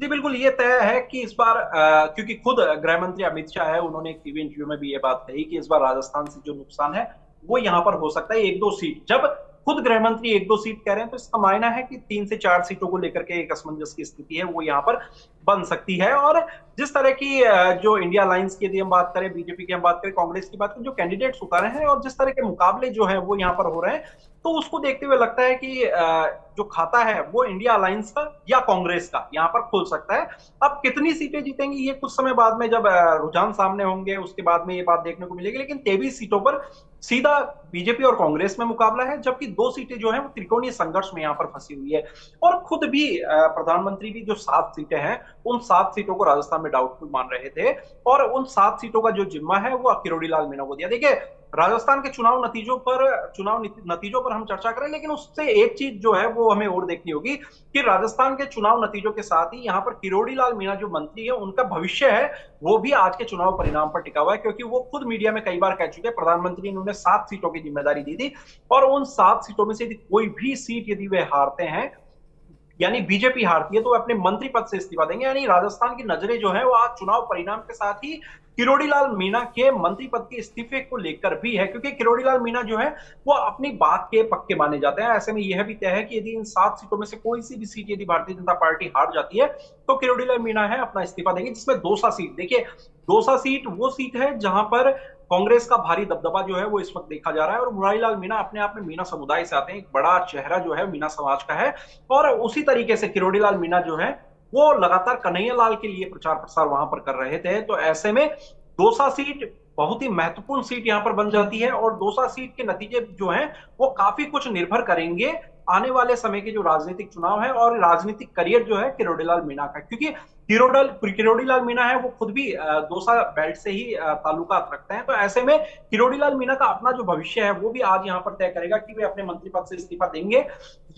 जी बिल्कुल, ये तय है कि इस बार क्योंकि खुद गृह मंत्री अमित शाह है, उन्होंने एक टीवी इंटरव्यू में भी ये बात कही कि इस बार राजस्थान से जो नुकसान है वो यहाँ पर हो सकता है 1-2 सीट। जब खुद गृह मंत्री 1-2 सीट कह रहे हैं तो इसका मायना है कि 3 से 4 सीटों को लेकर के एक असमंजस की स्थिति है वो यहाँ पर बन सकती है। और जिस तरह की जो इंडिया अलायंस की यदि हम बात करें, बीजेपी की हम बात करें, कांग्रेस की बात करें, जो कैंडिडेट्स उतारे हैं और जिस तरह के मुकाबले जो है वो यहाँ पर हो रहे हैं, तो उसको देखते हुए लगता है कि जो खाता है वो इंडिया अलायंस का या कांग्रेस का यहाँ पर खुल सकता है। अब कितनी सीटें जीतेंगी ये कुछ समय बाद में जब रुझान सामने होंगे उसके बाद में ये बात देखने को मिलेगी, लेकिन 23 सीटों पर सीधा बीजेपी और कांग्रेस में मुकाबला है, जबकि 2 सीटें जो है वो त्रिकोणीय संघर्ष में यहाँ पर फंसी हुई है। और खुद भी प्रधानमंत्री भी जो 7 सीटें हैं उन 7 सीटों को राजस्थान में डाउटफुल मान रहे थे और उन 7 सीटों का जो जिम्मा है वो किरोड़ी लाल मीणा को दिया। देखिए, राजस्थान के चुनाव नतीजों पर हम चर्चा करें, लेकिन उससे एक चीज जो है वो हमें और देखनी होगी कि राजस्थान के चुनाव नतीजों के साथ ही यहाँ पर किरोड़ी लाल मीणा जो मंत्री है उनका भविष्य है वो भी आज के चुनाव परिणाम पर टिका हुआ है, क्योंकि वो खुद मीडिया में कई बार कह चुके हैं प्रधानमंत्री ने उन्हें 7 सीटों की जिम्मेदारी दी थी और उन 7 सीटों में से यदि कोई भी सीट यदि वे हारते हैं, यानी बीजेपी हारती है, तो अपने मंत्री पद से इस्तीफा देंगे। यानी राजस्थान की नजरें जो है वो आज चुनाव परिणाम के साथ ही किरोड़ी लाल मीणा के मंत्री पद के इस्तीफे को लेकर भी है, क्योंकि किरोड़ी लाल मीणा जो है वो अपनी बात के पक्के माने जाते हैं। ऐसे में यह भी तय है कि यदि इन 7 सीटों में से कोई सी भी सीट यदि भारतीय जनता पार्टी हार जाती है तो किरोड़ी लाल मीणा है अपना इस्तीफा देंगे, जिसमें दौसा सीट, देखिए दौसा सीट वो सीट है जहां पर कांग्रेस का भारी दबदबा जो है वो इस वक्त देखा जा रहा है और मुरारी लाल मीणा अपने आप में मीणा समुदाय से आते हैं, एक बड़ा चेहरा जो है मीणा समाज का है। और उसी तरीके से किरोड़ी लाल मीणा जो है वो लगातार कन्हैया लाल के लिए प्रचार प्रसार वहां पर कर रहे थे। तो ऐसे में दौसा सीट बहुत ही महत्वपूर्ण सीट यहां पर बन जाती है और दौसा सीट के नतीजे जो हैं वो काफी कुछ निर्भर करेंगे आने वाले समय के जो राजनीतिक चुनाव है और राजनीतिक करियर जो है किरोड़ी लाल मीणा का, क्योंकि किरोड़ी लाल मीणा है वो खुद भी दौसा बेल्ट से ही ताल्लुकात रखते हैं। तो ऐसे में किरोड़ी लाल मीणा का अपना जो भविष्य है वो भी आज यहाँ पर तय करेगा कि वे अपने मंत्री पद से इस्तीफा देंगे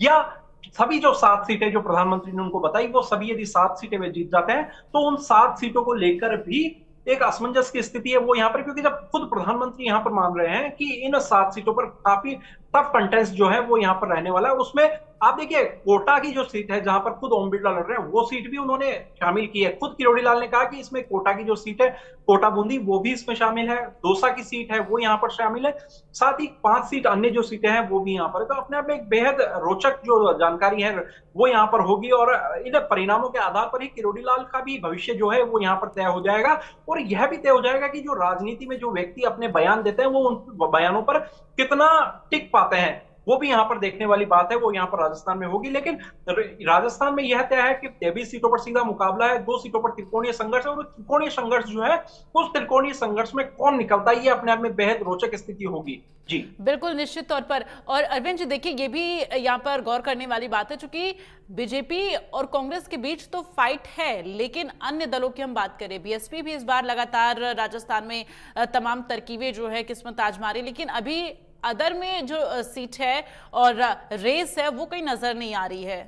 या सभी जो 7 सीटें जो प्रधानमंत्री ने उनको बताई वो सभी यदि 7 सीटें वे जीत जाते हैं तो उन 7 सीटों को लेकर भी एक असमंजस की स्थिति है वो यहाँ पर, क्योंकि जब खुद प्रधानमंत्री यहाँ पर मान रहे हैं कि इन 7 सीटों पर काफी टफ कंटेस्ट जो है वो यहाँ पर रहने वाला है। उसमें आप देखिए कोटा की जो सीट है जहां पर खुद ओम बिरला लड़ रहे हैं वो सीट भी उन्होंने शामिल की है। खुद किरोड़ी लाल ने कहा कि इसमें कोटा की जो सीट है कोटा बूंदी वो भी इसमें शामिल है, दौसा की सीट है वो यहाँ पर शामिल है, साथ ही 5 सीट अन्य जो सीटें हैं वो भी यहाँ पर है। तो अपने आप में एक बेहद रोचक जो जानकारी है वो यहाँ पर होगी और इन परिणामों के आधार पर ही किरोड़ी लाल का भी भविष्य जो है वो यहाँ पर तय हो जाएगा और यह भी तय हो जाएगा कि जो राजनीति में जो व्यक्ति अपने बयान देते हैं वो उन बयानों पर कितना टिक पाते हैं, वो भी यहाँ पर देखने वाली बात है, वो यहाँ पर राजस्थान में होगी। लेकिन राजस्थान में यह तय है कि 23 सीटों पर सीधा मुकाबला है, 2 सीटों पर त्रिकोणीय संघर्ष है और त्रिकोणीय संघर्ष जो है उस त्रिकोणीय संघर्ष में कौन निकलता है ये अपने आप में बेहद रोचक स्थिति होगी। जी बिल्कुल, निश्चित तौर पर। और अरविंद जी देखिए, ये भी यहाँ पर गौर करने वाली बात है, चूंकि बीजेपी और कांग्रेस के बीच तो फाइट है, लेकिन अन्य दलों की हम बात करें, बीएसपी भी इस बार लगातार राजस्थान में तमाम तरकीबें जो है किस्मत आजमा रही, लेकिन अभी अदर में जो सीट है और रेस है वो कहीं नजर नहीं आ रही है।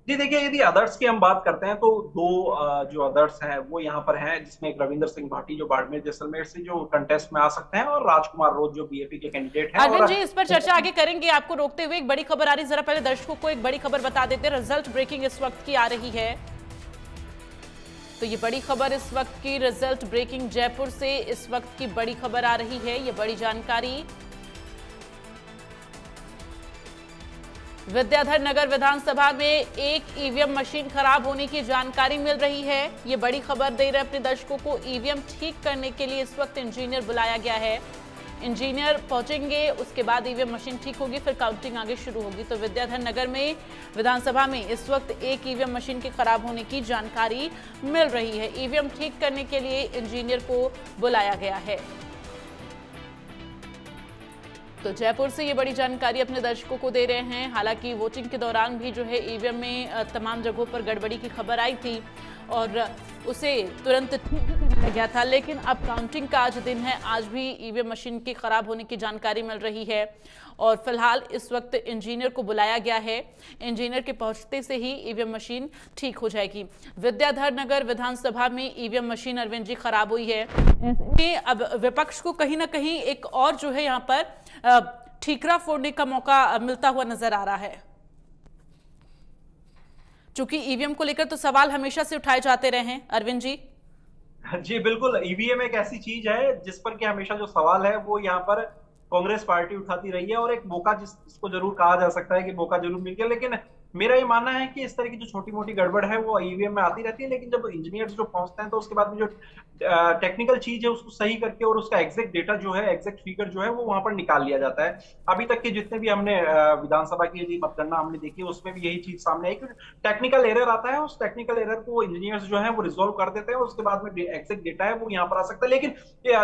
जी देखिए, यदि अदर्स की हम बात करते हैं तो 2 जो अदर्स हैं वो यहाँ पर हैं, जिसमें एक रविंद्र सिंह भाटी जो बाड़मेर जैसलमेर से जो कंटेस्ट में आ सकते हैं और राजकुमार रोज जो बीएपी के कैंडिडेट हैं। अरविंद जी, इस पर चर्चा आगे करेंगे। आपको रोकते हुए एक बड़ी खबर आ रही है, जरा पहले दर्शकों को एक बड़ी खबर बता देते हैं। रिजल्ट ब्रेकिंग इस वक्त की आ रही है, तो ये बड़ी खबर इस वक्त की रिजल्ट ब्रेकिंग जयपुर से इस वक्त की बड़ी खबर आ रही है। ये बड़ी जानकारी विद्याधर नगर विधानसभा में एक ईवीएम मशीन खराब होने की जानकारी मिल रही है। ये बड़ी खबर दे रहे अपने दर्शकों को। ईवीएम ठीक करने के लिए इस वक्त इंजीनियर बुलाया गया है। इंजीनियर पहुंचेंगे, उसके बाद ईवीएम मशीन ठीक होगी, फिर काउंटिंग आगे शुरू होगी। तो विद्याधर नगर में विधानसभा में इस वक्त एक ईवीएम मशीन के खराब होने की जानकारी मिल रही है। ईवीएम ठीक करने के लिए इंजीनियर को बुलाया गया है। तो जयपुर से ये बड़ी जानकारी अपने दर्शकों को दे रहे हैं। हालांकि वोटिंग के दौरान भी जो है ईवीएम में तमाम जगहों पर गड़बड़ी की खबर आई थी और उसे तुरंत ठीक भी कर दिया गया था, लेकिन अब काउंटिंग का आज दिन है, आज भी ईवीएम मशीन के खराब होने की जानकारी मिल रही है और फिलहाल इस वक्त इंजीनियर को बुलाया गया है। इंजीनियर के पहुंचते से ही ईवीएम मशीन ठीक हो जाएगी। विद्याधर नगर विधानसभा में ईवीएम मशीन अरविंद जी खराब हुई है। ऐसे में अब विपक्ष को कहीं ना कहीं एक और जो है यहाँ पर ठीकरा फोड़ने का मौका मिलता हुआ नजर आ रहा है, चूंकि ईवीएम को लेकर तो सवाल हमेशा से उठाए जाते रहे हैं। अरविंद जी। जी बिल्कुल, ईवीएम एक ऐसी चीज है जिस पर कि हमेशा जो सवाल है वो यहाँ पर कांग्रेस पार्टी उठाती रही है और एक मौका जिसको जरूर कहा जा सकता है कि मौका जरूर मिल गया। लेकिन मेरा ये मानना है कि इस तरह की जो छोटी मोटी गड़बड़ है वो ईवीएम में आती रहती है, लेकिन जब इंजीनियर्स जो पहुंचते हैं तो उसके बाद में जो टेक्निकल चीज है उसको सही करके और उसका एग्जैक्ट डेटा जो है, एग्जैक्ट फिगर जो है वो वहां पर निकाल लिया जाता है। अभी तक के जितने भी हमने विधानसभा की यदि मतगणना हमने देखी उसमें भी यही चीज सामने आई कि टेक्निकल एरर आता है, उस टेक्निकल एरर को इंजीनियर्स जो है वो रिजोल्व कर देते हैं और उसके बाद में एग्जैक्ट डेटा है वो यहाँ पर आ सकता है। लेकिन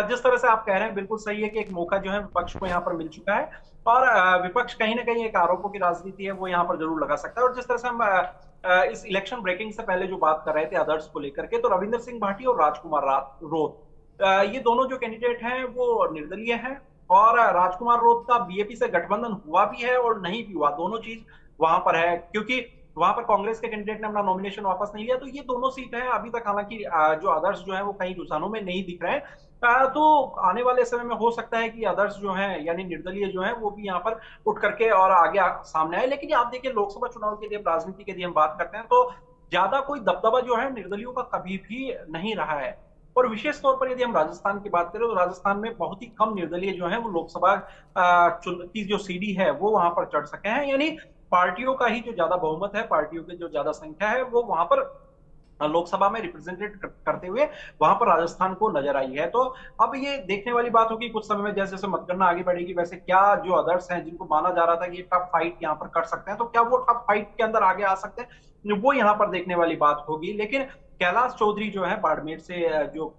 जिस तरह से आप कह रहे हैं बिल्कुल सही है कि एक मौका जो है विपक्ष को यहाँ पर मिल चुका है और विपक्ष कहीं ना कहीं एक आरोपों की राजनीति है वो यहाँ पर जरूर लगा सकता है। और जिस तरह से हम इस इलेक्शन ब्रेकिंग से पहले जो बात कर रहे थे आदर्श को लेकर के, तो रविंद्र सिंह भाटी और राजकुमार रोत ये दोनों जो कैंडिडेट हैं वो निर्दलीय हैं और राजकुमार रोत का बीएपी से गठबंधन हुआ भी है और नहीं भी हुआ, दोनों चीज वहां पर है क्योंकि वहां पर कांग्रेस के कैंडिडेट ने अपना नॉमिनेशन वापस नहीं लिया। तो ये दोनों सीट है अभी तक, हालांकि जो आदर्श जो है वो कई रुझानों में नहीं दिख रहे हैं। तो आने वाले समय में हो सकता है कि आदर्श जो है यानी निर्दलीय जो है वो भी यहाँ पर उठ करके और आगे सामने आए। लेकिन आप देखिए लोकसभा चुनाव की यदि राजनीति की यदि हम बात करते हैं तो ज्यादा कोई दबदबा जो है निर्दलियों का कभी भी नहीं रहा है। और विशेष तौर पर यदि हम राजस्थान की बात करें तो राजस्थान में बहुत ही कम निर्दलीय जो है वो लोकसभा की जो सीढ़ी है वो वहां पर चढ़ सके हैं, यानी पार्टियों का ही जो ज्यादा बहुमत है, पार्टियों की जो ज्यादा संख्या है वो वहां पर लोकसभा में रिप्रेजेंटेट करते हुए वहां पर राजस्थान को नजर आई है। तो अब ये देखने वाली बात होगी कुछ समय में जैसे जैसे मतगणना आगे बढ़ेगी वैसे क्या जो अदर्स हैं जिनको माना जा रहा था कि ये टफ फाइट यहाँ पर कर सकते हैं तो क्या वो टफ फाइट के अंदर आगे आ सकते हैं, वो यहाँ पर देखने वाली बात होगी। लेकिन कैलाश चौधरी जो है बाड़मेर से जो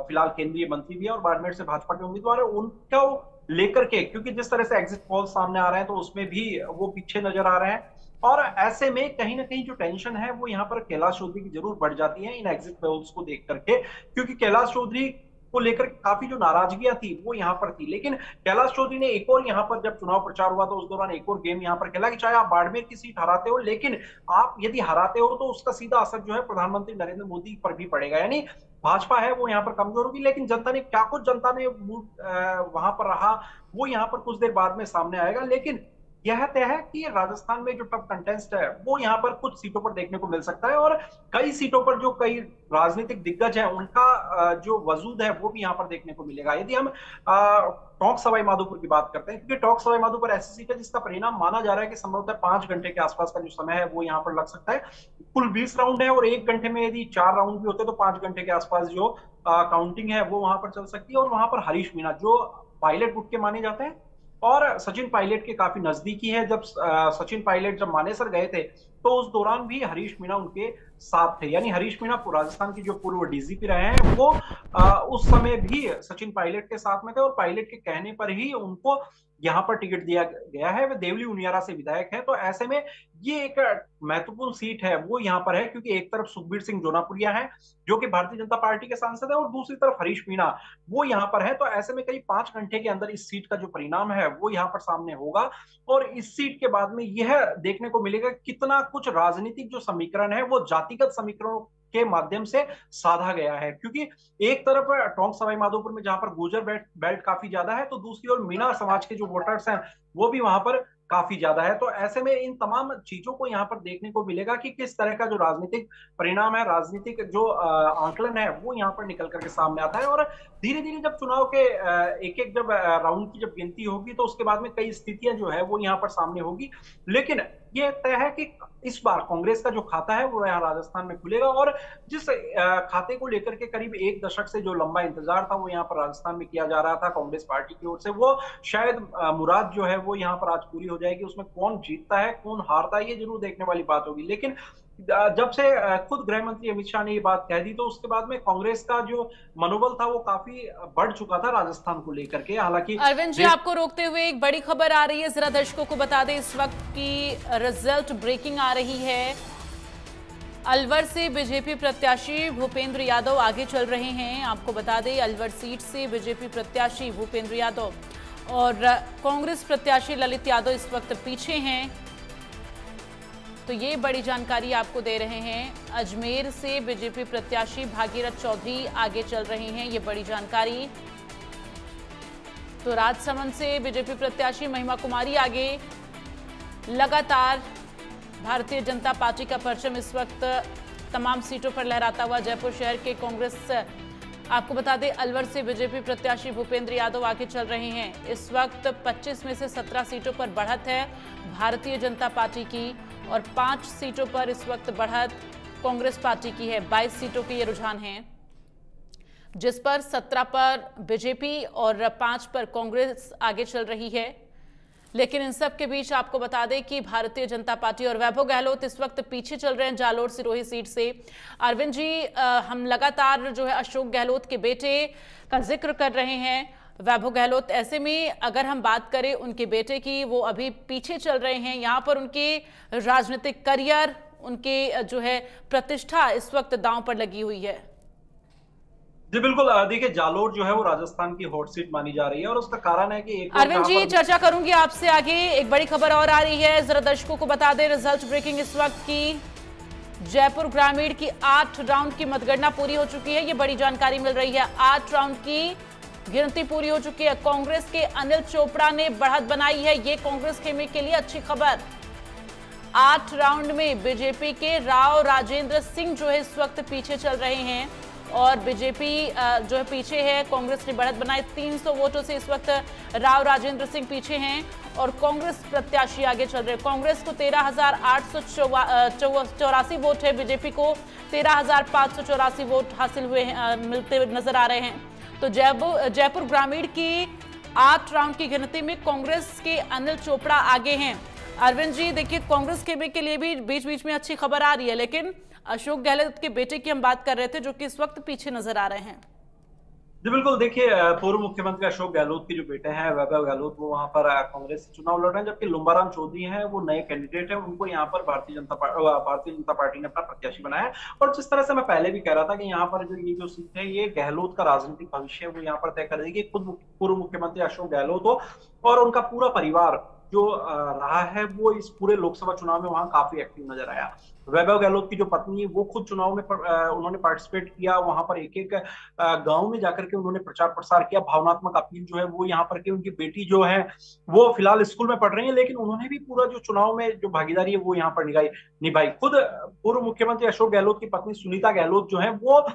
फिलहाल केंद्रीय मंत्री भी है और बाड़मेर से भाजपा के उम्मीदवार है, उनको लेकर के क्योंकि जिस तरह से एग्जिट पोल सामने आ रहे हैं तो उसमें भी वो पीछे नजर आ रहे हैं और ऐसे में कहीं ना कहीं जो टेंशन है वो यहाँ पर कैलाश चौधरी की जरूर बढ़ जाती है इन एग्जिट पोल्स को देख करके, क्योंकि कैलाश चौधरी को लेकर काफी जो नाराजगियां थी वो यहाँ पर थी। लेकिन कैलाश चौधरी ने एक और यहाँ पर जब चुनाव प्रचार हुआ तो उस दौरान एक और गेम यहाँ पर खेला कि चाहे आप बाड़मेर की सीट हराते हो लेकिन आप यदि हराते हो तो उसका सीधा असर जो है प्रधानमंत्री नरेंद्र मोदी पर भी पड़ेगा, यानी भाजपा है वो यहाँ पर कमजोर होगी। लेकिन जनता ने क्या कुछ जनता ने वहां पर रहा वो यहाँ पर कुछ देर बाद में सामने आएगा। लेकिन यह तय है कि राजस्थान में जो टफ कंटेस्ट है वो यहाँ पर कुछ सीटों पर देखने को मिल सकता है और कई सीटों पर जो कई राजनीतिक दिग्गज हैं उनका जो वजूद है वो भी यहाँ पर देखने को मिलेगा। यदि हम टोंक सवाई माधोपुर की बात करते हैं, क्योंकि टोंक सवाई माधोपुर ऐसी सीट है जिसका परिणाम माना जा रहा है कि संभवतः 5 घंटे के आसपास का जो समय है वो यहाँ पर लग सकता है। कुल 20 राउंड है और 1 घंटे में यदि 4 राउंड भी होते तो 5 घंटे के आसपास जो काउंटिंग है वो वहां पर चल सकती है। और वहां पर हरीश मीणा जो पायलट गुट के माने जाते हैं और सचिन पायलट के काफी नजदीकी है, जब सचिन पायलट जब मानेसर गए थे तो उस दौरान भी हरीश मीणा उनके साथ थे, यानी हरीश मीणा राजस्थान की जो पूर्व डीजीपी रहे हैं वो उस समय भी सचिन पायलट के साथ में थे और पायलट के कहने पर ही उनको यहाँ पर टिकट दिया गया है। वे देवली उनियारा से विधायक है, तो ऐसे में ये एक महत्वपूर्ण सीट है वो यहाँ पर है क्योंकि एक तरफ सुखबीर सिंह जोनापुरिया है जो कि भारतीय जनता पार्टी के सांसद है और दूसरी तरफ हरीश मीणा वो यहाँ पर है। तो ऐसे में करीब 5 घंटे के अंदर इस सीट का जो परिणाम है वो यहाँ पर सामने होगा और इस सीट के बाद में यह देखने को मिलेगा कितना कुछ राजनीतिक जो समीकरण है वो जातिगत समीकरणों के माध्यम से साधा गया है। क्योंकि एक तरफ टोंक सवाई माधोपुर में जहां पर गुर्जर बेल्ट काफी ज्यादा है तो दूसरी ओर मीणा समाज के जो वोटर्स हैं वो भी वहां पर काफी ज्यादा है। तो ऐसे में इन तमाम चीजों को यहाँ पर देखने को मिलेगा कि किस तरह का जो राजनीतिक परिणाम है, राजनीतिक जो आंकलन है वो यहाँ पर निकल करके सामने आता है। और धीरे धीरे जब चुनाव के एक एक जब राउंड की जब गिनती होगी तो उसके बाद में कई स्थितियां जो है वो यहाँ पर सामने होगी। लेकिन ये तय है कि इस बार कांग्रेस का जो खाता है वो यहाँ राजस्थान में खुलेगा। और जिस खाते को लेकर के करीब एक दशक से जो लंबा इंतजार था वो यहाँ पर राजस्थान में किया जा रहा था कांग्रेस पार्टी की ओर से, वो शायद मुराद जो है वो यहाँ पर आज पूरी हो जाएगी। उसमें कौन जीतता है कौन हारता है ये जरूर देखने वाली बात होगी। लेकिन जब से खुद गृह मंत्री अमित शाह ने ये बात कह दी तो उसके बाद में कांग्रेस का जो मनोबल था वो काफी बढ़ चुका था राजस्थान को लेकर के। हालांकि अरविंद जी, आपको रोकते हुए एक बड़ी खबर आ रही है, जरा दर्शकों को बता दें, इस वक्त की रिजल्ट ब्रेकिंग आ रही है। अलवर से बीजेपी प्रत्याशी भूपेंद्र यादव आगे चल रहे हैं। आपको बता दें, अलवर सीट से बीजेपी प्रत्याशी भूपेंद्र यादव और कांग्रेस प्रत्याशी ललित यादव इस वक्त पीछे हैं। तो ये बड़ी जानकारी आपको दे रहे हैं। अजमेर से बीजेपी प्रत्याशी भागीरथ चौधरी आगे चल रहे हैं, ये बड़ी जानकारी। तो राजसमंद से बीजेपी प्रत्याशी महिमा कुमारी आगे। लगातार भारतीय जनता पार्टी का परचम इस वक्त तमाम सीटों पर लहराता हुआ जयपुर शहर के कांग्रेस, आपको बता दें अलवर से बीजेपी प्रत्याशी भूपेंद्र यादव आगे चल रहे हैं। इस वक्त 25 में से 17 सीटों पर बढ़त है भारतीय जनता पार्टी की और 5 सीटों पर इस वक्त बढ़त कांग्रेस पार्टी की है। 22 सीटों के ये रुझान हैं, जिस पर 17 पर बीजेपी और 5 पर कांग्रेस आगे चल रही है। लेकिन इन सब के बीच आपको बता दें कि भारतीय जनता पार्टी और वैभव गहलोत इस वक्त पीछे चल रहे हैं जालोर सिरोही सीट से। अरविंद जी, हम लगातार जो है अशोक गहलोत के बेटे का जिक्र कर रहे हैं, वैभव गहलोत। ऐसे में अगर हम बात करें उनके बेटे की, वो अभी पीछे चल रहे हैं। यहाँ पर उनके राजनीतिक करियर, उनके जो है प्रतिष्ठा इस वक्त दांव पर लगी हुई है। जी बिल्कुल, देखिए जालोर जो है वो राजस्थान की हॉट सीट मानी जा रही है और उसका कारण है कि एक अरविंद जी, चर्चा करूंगी आपसे आगे। एक बड़ी खबर और आ रही है, जरा दर्शकों को बता दें, रिजल्ट ब्रेकिंग इस वक्त की। जयपुर ग्रामीण की 8 राउंड की मतगणना पूरी हो चुकी है, ये बड़ी जानकारी मिल रही है। 8 राउंड की गिनती पूरी हो चुकी है। कांग्रेस के अनिल चोपड़ा ने बढ़त बनाई है, ये कांग्रेस खेमे के लिए अच्छी खबर। 8 राउंड में बीजेपी के राव राजेंद्र सिंह जो है इस वक्त पीछे चल रहे हैं और बीजेपी जो है पीछे है। कांग्रेस ने बढ़त बनाई, 300 वोटों से इस वक्त राव राजेंद्र सिंह पीछे हैं और कांग्रेस प्रत्याशी आगे चल रहे हैं। कांग्रेस को 13,884 वोट है, बीजेपी को 13,584 वोट हासिल हुए मिलते हुए नजर आ रहे हैं। तो जयपुर ग्रामीण की 8 राउंड की गिनती में कांग्रेस के अनिल चोपड़ा आगे हैं। अरविंद जी, देखिए कांग्रेस के लिए भी बीच बीच में अच्छी खबर आ रही है, लेकिन अशोक गहलोत के बेटे की हम बात कर रहे थे जो कि इस वक्त पीछे नजर आ रहे हैं। जी बिल्कुल, देखिए पूर्व मुख्यमंत्री अशोक गहलोत के जो बेटे हैं वैभव गहलोत, वो वहां पर कांग्रेस से चुनाव लड़ रहे हैं, जबकि लुम्बाराम चौधरी हैं वो नए कैंडिडेट हैं, उनको यहाँ पर भारतीय जनता पार्टी ने अपना प्रत्याशी बनाया है। और जिस तरह से मैं पहले भी कह रहा था कि यहाँ पर जो सीट है ये गहलोत का राजनीतिक भविष्य वो यहाँ पर तय कर देगी। खुद पूर्व मुख्यमंत्री अशोक गहलोत हो और उनका पूरा परिवार जो रहा है वो इस पूरे लोकसभा चुनाव में वहां काफी एक्टिव नजर आया। वैभव गहलोत की जो पत्नी वो खुद चुनाव में उन्होंने पार्टिसिपेट किया, वहां पर एक एक गांव में जाकर के उन्होंने प्रचार प्रसार किया, भावनात्मक अपील जो है वो यहाँ पर की। उनकी बेटी जो है वो फिलहाल स्कूल में पढ़ रही है, लेकिन उन्होंने भी पूरा जो चुनाव में जो भागीदारी है वो यहाँ पर निभाई। खुद पूर्व मुख्यमंत्री अशोक गहलोत की पत्नी सुनीता गहलोत जो है वो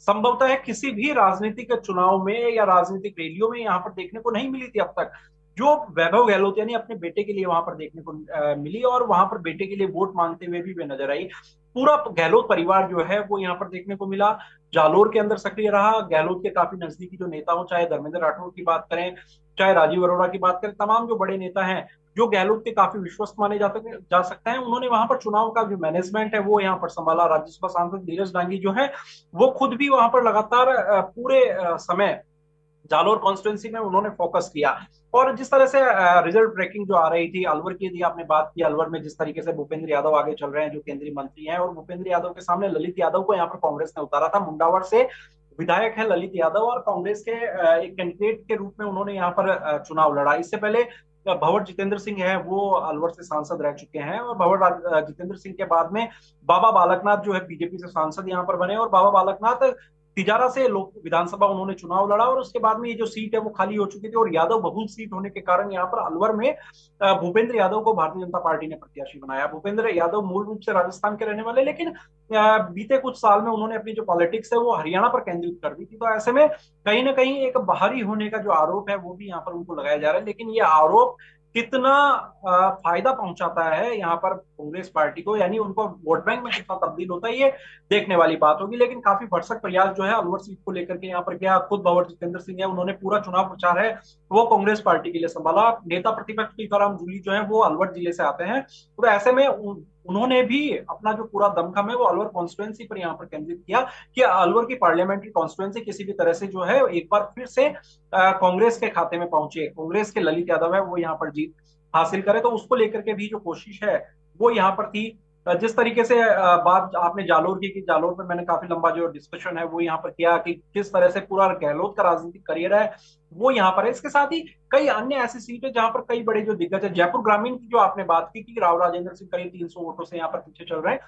संभवतः है किसी भी राजनीतिक चुनाव में या राजनीतिक रैलियों में यहाँ पर देखने को नहीं मिली थी अब तक, जो वैभव गहलोत यानी अपने बेटे के लिए वहां पर देखने को मिली और वहां पर बेटे के लिए वोट मांगते हुए भी वे नजर आई। पूरा गहलोत परिवार जो है वो यहाँ पर देखने को मिला, जालोर के अंदर सक्रिय रहा। गहलोत के काफी नजदीकी जो नेता हो, चाहे धर्मेंद्र राठौर की बात करें, चाहे राजीव अरोड़ा की बात करें, तमाम जो बड़े नेता हैं जो गहलोत के काफी विश्वस्त माने जा सकते हैं, उन्होंने वहां पर चुनाव का जो मैनेजमेंट है वो यहाँ पर संभाला। राज्यसभा सांसद धीरज डांगी जो है वो खुद भी वहां पर लगातार पूरे समय जालोर कॉन्स्टिट्यूंसी में उन्होंने फोकस किया। और जिस तरह से रिजल्ट ब्रेकिंग जो आ रही थी अलवर की, यदि आपने बात की अलवर में जिस तरीके से भूपेंद्र यादव आगे चल रहे हैं जो केंद्रीय मंत्री हैं, और भूपेंद्र यादव के सामने ललित यादव को यहाँ पर कांग्रेस ने उतारा था। मुंडावर से विधायक है ललित यादव और कांग्रेस के एक कैंडिडेट के रूप में उन्होंने यहाँ पर चुनाव लड़ा। इससे पहले भंवर जितेंद्र सिंह है वो अलवर से सांसद रह चुके हैं और भंवर जितेंद्र सिंह के बाद में बाबा बालकनाथ जो है बीजेपी से सांसद यहाँ पर बने और बाबा बालकनाथ तिजारा से लोक विधानसभा उन्होंने चुनाव लड़ा और उसके बाद में ये जो सीट है वो खाली हो चुकी थी और यादव बहुल सीट होने के कारण यहाँ पर अलवर में भूपेंद्र यादव को भारतीय जनता पार्टी ने प्रत्याशी बनाया। भूपेंद्र यादव मूल रूप से राजस्थान के रहने वाले, लेकिन बीते कुछ साल में उन्होंने अपनी जो पॉलिटिक्स है वो हरियाणा पर केंद्रित कर दी थी। तो ऐसे में कहीं ना कहीं एक बाहरी होने का जो आरोप है वो भी यहाँ पर उनको लगाया जा रहा है, लेकिन ये आरोप कितना फायदा पहुंचाता है यहाँ पर कांग्रेस पार्टी को, यानी उनको वोट बैंक में कितना तब्दील होता है, ये देखने वाली बात होगी। लेकिन काफी भरसक प्रयास जो है अलवर सीट को लेकर के यहाँ पर किया। खुद भंवर जितेंद्र सिंह है, उन्होंने पूरा चुनाव प्रचार है वो कांग्रेस पार्टी के लिए संभाला। नेता प्रतिपक्ष टीकाराम जूली जो है वो अलवर जिले से आते हैं, तो ऐसे में उन्होंने भी अपना जो पूरा दमखम है वो अलवर कॉन्स्टिट्यूएंसी पर यहाँ पर केंद्रित किया कि अलवर की पार्लियामेंट्री कॉन्स्टिट्यूएंसी किसी भी तरह से जो है एक बार फिर से कांग्रेस के खाते में पहुंचे, कांग्रेस के ललित यादव है वो यहाँ पर जीत हासिल करे। तो उसको लेकर के भी जो कोशिश है वो यहाँ पर थी। जिस तरीके से बात आपने जालोर की, जालोर में मैंने काफी लंबा जो डिस्कशन है वो यहाँ पर किया कि किस तरह से पूरा गहलोत का राजनीतिक करियर है वो यहाँ पर है। इसके साथ ही कई अन्य ऐसी सीट है जहां पर कई बड़े जो दिग्गज है, जयपुर ग्रामीण की जो आपने बात की कि राव राजेंद्र सिंह करीब 300 वोटों से यहाँ पर पीछे चल रहे हैं,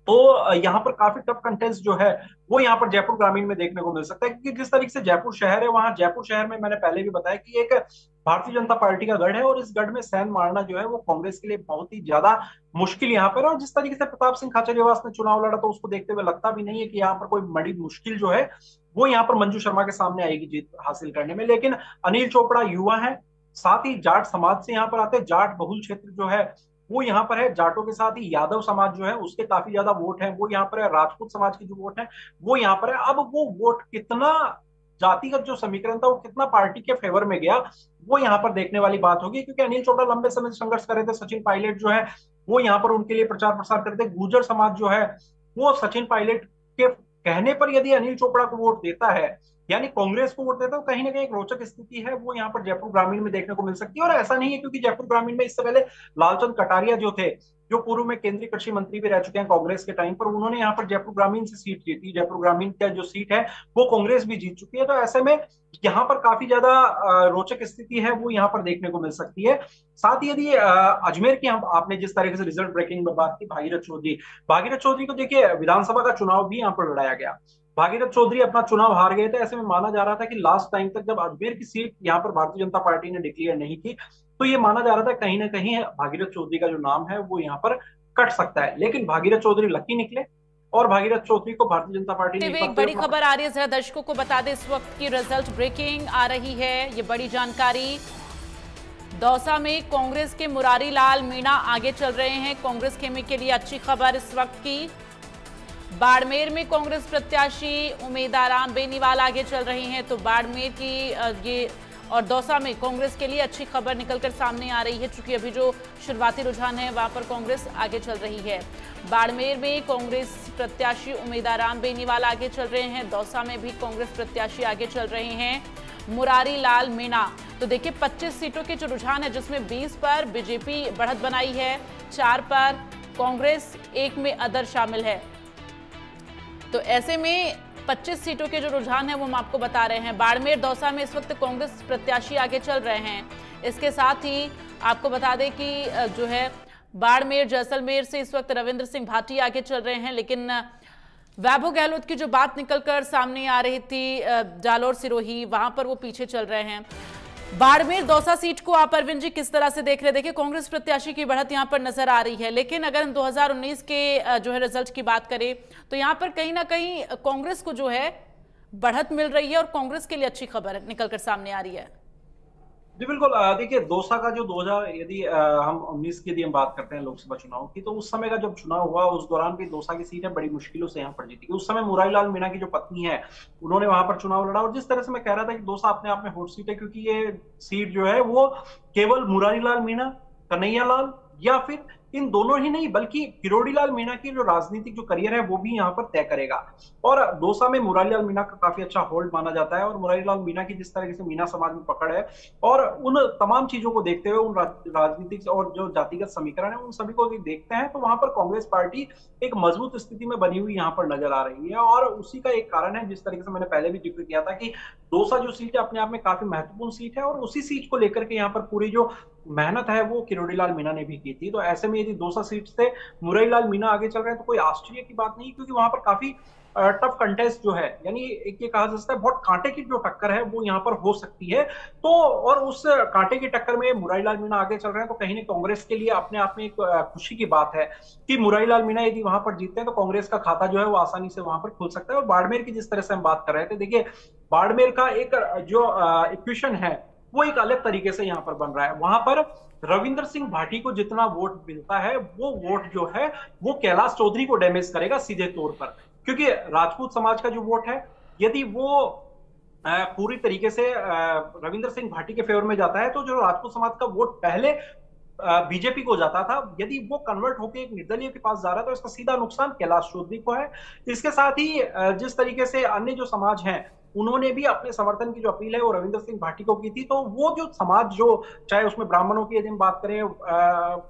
तो यहाँ पर काफी टफ कंटेस्ट जो है वो यहाँ पर जयपुर ग्रामीण में देखने को मिल सकता है। क्योंकि जिस तरीके से जयपुर शहर है, वहां जयपुर शहर में मैंने पहले भी बताया कि एक भारतीय जनता पार्टी का गढ़ है, और इस गढ़ में सैन मारना जो है वो कांग्रेस के लिए बहुत ही ज्यादा मुश्किल यहाँ पर। और जिस तरीके से प्रताप सिंह खाचरियावास ने चुनाव लड़ा, तो उसको देखते हुए लगता भी नहीं है कि यहाँ पर कोई बड़ी मुश्किल जो है वो यहाँ पर मंजू शर्मा के सामने आएगी जीत हासिल करने में। लेकिन अनिल चोपड़ा युवा है, साथ ही जाट समाज से यहाँ पर आते हैं, जाट बहुल क्षेत्र जो है वो यहाँ पर है। जाटों के साथ ही यादव समाज जो है उसके काफी ज्यादा वोट है वो यहाँ पर है, राजपूत समाज के जो वोट है वो यहाँ पर है। अब वो वोट कितना, जातिगत जो समीकरण था वो कितना पार्टी के फेवर में गया वो यहाँ पर देखने वाली बात होगी। क्योंकि अनिल चोपड़ा लंबे समय से संघर्ष कर रहे थे, सचिन पायलट जो है वो यहाँ पर उनके लिए प्रचार प्रसार करते। गुर्जर समाज जो है वो सचिन पायलट के कहने पर यदि अनिल चोपड़ा को वोट देता है, यानी कांग्रेस को वोट देता है, तो कहीं ना कहीं एक रोचक स्थिति है वो यहाँ पर जयपुर ग्रामीण में देखने को मिल सकती है। और ऐसा नहीं है, क्योंकि जयपुर ग्रामीण में इससे पहले लालचंद कटारिया जो थे, जो पूर्व में केंद्रीय कृषि मंत्री भी रह चुके हैं कांग्रेस के टाइम पर, उन्होंने यहाँ पर जयपुर ग्रामीण से सीट जीती। जयपुर ग्रामीण का जो सीट है वो कांग्रेस भी जीत चुकी है। तो ऐसे में यहाँ पर काफी ज्यादा रोचक स्थिति है वो यहाँ पर देखने को मिल सकती है। साथ ही यदि अजमेर की हम, आपने जिस तरीके से रिजल्ट ब्रेकिंग में बात की, भागीरथ चौधरी को देखिए विधानसभा का चुनाव भी यहाँ पर लड़ाया गया। भागीरथ चौधरी अपना चुनाव हार गए थे। ऐसे में माना जा रहा था कि लास्ट टाइम तक जब अजमेर की सीट यहाँ पर भारतीय जनता पार्टी ने डिक्लेयर नहीं की, तो ये माना जा रहा था कहीं ना कहीं भागीरथ चौधरी का जो नाम है वो यहाँ पर कट सकता है। लेकिन भागीरथ चौधरी लकी निकले और भागीरथ चौधरी को भारतीय जनता पार्टी ने एक बड़ी खबर आ रही है, जरा दर्शकों को बता दें, इस वक्त की रिजल्ट ब्रेकिंग आ रही है, ये बड़ी जानकारी। दौसा में कांग्रेस के मुरारी लाल मीणा आगे चल रहे हैं, कांग्रेस खेमे के लिए अच्छी खबर इस वक्त की। बाड़मेर में कांग्रेस प्रत्याशी उमेदाराम बेनीवाल आगे चल रही हैं, तो बाड़मेर की ये और दौसा में कांग्रेस के लिए अच्छी खबर निकलकर सामने आ रही है, क्योंकि अभी जो शुरुआती रुझान है वहां पर कांग्रेस आगे चल रही है। बाड़मेर में कांग्रेस प्रत्याशी उमेदाराम बेनीवाल आगे चल रहे हैं, दौसा में भी कांग्रेस प्रत्याशी आगे चल रहे हैं मुरारी लाल मीणा। तो देखिए 25 सीटों के जो रुझान है, जिसमें 20 पर बीजेपी बढ़त बनाई है, 4 पर कांग्रेस, 1 में अदर शामिल है। तो ऐसे में 25 सीटों के जो रुझान है वो हम आपको बता रहे हैं। बाड़मेर दौसा में इस वक्त कांग्रेस प्रत्याशी आगे चल रहे हैं। इसके साथ ही आपको बता दें कि जो है बाड़मेर जैसलमेर से इस वक्त रविंद्र सिंह भाटी आगे चल रहे हैं, लेकिन वैभव गहलोत की जो बात निकलकर सामने आ रही थी जालोर सिरोही, वहां पर वो पीछे चल रहे हैं। बाड़मेर दौसा सीट को आप अरविंद जी किस तरह से देख रहे हैं? देखिए कांग्रेस प्रत्याशी की बढ़त यहां पर नजर आ रही है, लेकिन अगर हम 2019 के जो है रिजल्ट की बात करें तो यहां पर कहीं ना कहीं कांग्रेस को जो है बढ़त मिल रही है और कांग्रेस के लिए अच्छी खबर निकलकर सामने आ रही है। जी बिल्कुल। देखिए दौसा का जो 2000 यदि हम 19 की यदि हम बात करते हैं लोकसभा चुनाव की, तो उस समय का जब चुनाव हुआ उस दौरान भी दौसा की सीट है बड़ी मुश्किलों से यहाँ पर जीती। उस समय मुरारी लाल मीणा की जो पत्नी है उन्होंने वहां पर चुनाव लड़ा। और जिस तरह से मैं कह रहा था कि दौसा अपने आप में हॉट सीट है, क्योंकि ये सीट जो है वो केवल मुरारी लाल मीणा, कन्हैया लाल या फिर इन दोनों ही नहीं बल्कि किरोड़ी लाल मीणा की जो राजनीतिक जो करियर है वो भी यहाँ पर तय करेगा। और दौसा में मुरारी लाल मीणा का काफी अच्छा होल्ड माना जाता है। और मुरारी लाल मीणा की जिस तरीके से मीणा समाज में पकड़ है और उन तमाम चीजों को देखते हुए, उन राजनीतिक और जो जातिगत समीकरण है उन सभी को देखते हैं, तो वहां पर कांग्रेस पार्टी एक मजबूत स्थिति में बनी हुई यहाँ पर नजर आ रही है। और उसी का एक कारण है, जिस तरीके से मैंने पहले भी जिक्र किया था, कि दौसा जो सीट है अपने आप में काफी महत्वपूर्ण सीट है और उसी सीट को लेकर के यहाँ पर पूरी जो मेहनत है वो किरोड़ी लाल मीणा ने भी की थी। तो ऐसे में यदि दौसा सीट से मुरारी लाल मीणा आगे चल रहे हैं तो कोई आश्चर्य की बात नहीं, क्योंकि वहां पर काफी टफ कंटेस्ट जो है, यानी एक ये कहा जा सकता है बहुत कांटे की जो टक्कर है वो यहाँ पर हो सकती है। तो और उस कांटे की टक्कर में मुरारी लाल मीणा आगे चल रहे हैं, तो कहीं ना कांग्रेस के लिए अपने आप में एक खुशी की बात है कि मुरारी लाल मीणा यदि वहां पर जीतते हैं तो कांग्रेस का खाता जो है वो आसानी से वहां पर खुल सकता है। और बाड़मेर की जिस तरह से हम बात कर रहे थे, देखिए बाड़मेर का एक जो इक्वेशन है वो एक अलग तरीके से यहाँ पर बन रहा है। वहां पर रविंद्र सिंह भाटी को जितना वोट मिलता है, वो वोट जो है वो कैलाश चौधरी को डैमेज करेगा सीधे तौर पर, क्योंकि राजपूत समाज का जो वोट है, यदि वो पूरी तरीके से रविंद्र सिंह भाटी के फेवर में जाता है, तो जो राजपूत समाज का वोट पहले बीजेपी को जाता था, यदि वो कन्वर्ट होकर एक निर्दलीय के पास जा रहा है, तो इसका सीधा नुकसान कैलाश चौधरी को है। इसके साथ ही जिस तरीके से अन्य जो समाज हैं, उन्होंने भी अपने समर्थन की जो अपील है वो रविंद्र सिंह भाटी को की थी, तो वो जो समाज, जो चाहे उसमें ब्राह्मणों की यदि हम बात करें,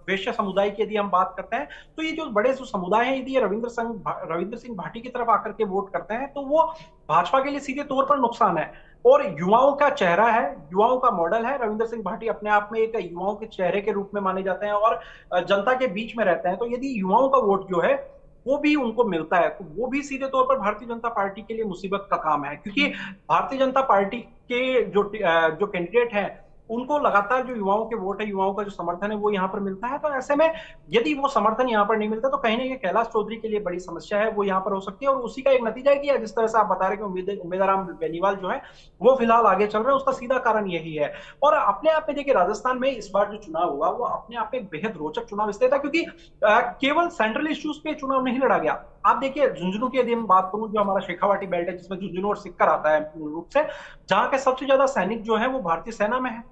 वैश्य समुदाय की यदि हम बात करते हैं, तो ये जो बड़े जो समुदाय हैं, यदि रविंद्र सिंह भाटी की तरफ आकर के वोट करते हैं, तो वो भाजपा के लिए सीधे तौर पर नुकसान है। और युवाओं का चेहरा है, युवाओं का मॉडल है, रविंद्र सिंह भाटी अपने आप में एक युवाओं के चेहरे के रूप में माने जाते हैं और जनता के बीच में रहते हैं। तो यदि युवाओं का वोट जो है वो भी उनको मिलता है, तो वो भी सीधे तौर पर भारतीय जनता पार्टी के लिए मुसीबत का काम है, क्योंकि भारतीय जनता पार्टी के जो कैंडिडेट हैं, उनको लगातार जो युवाओं के वोट है, युवाओं का जो समर्थन है, वो यहाँ पर मिलता है। तो ऐसे में यदि वो समर्थन यहाँ पर नहीं मिलता, तो कहीं ना कहीं कैलाश चौधरी के लिए बड़ी समस्या है, वो यहाँ पर हो सकती है। और उसी का एक नतीजा है कि जिस तरह से आप बता रहे कि उम्मेदराम बेनीवाल जो है वो फिलहाल आगे चल रहे हैं, उसका सीधा कारण यही है। और अपने आप में देखिए, राजस्थान में इस बार जो चुनाव हुआ वो अपने आप में एक बेहद रोचक चुनाव इसलिए था क्योंकि केवल सेंट्रल इश्यूज पे चुनाव नहीं लड़ा गया। आप देखिए, झुंझुनू की यदि हम बात करूं, जो हमारा शेखावाटी बेल्ट है, जिसमें झुंझुनू और सिक्कर आता है पूर्ण रूप से, जहां के सबसे ज्यादा सैनिक जो है वो भारतीय सेना में है,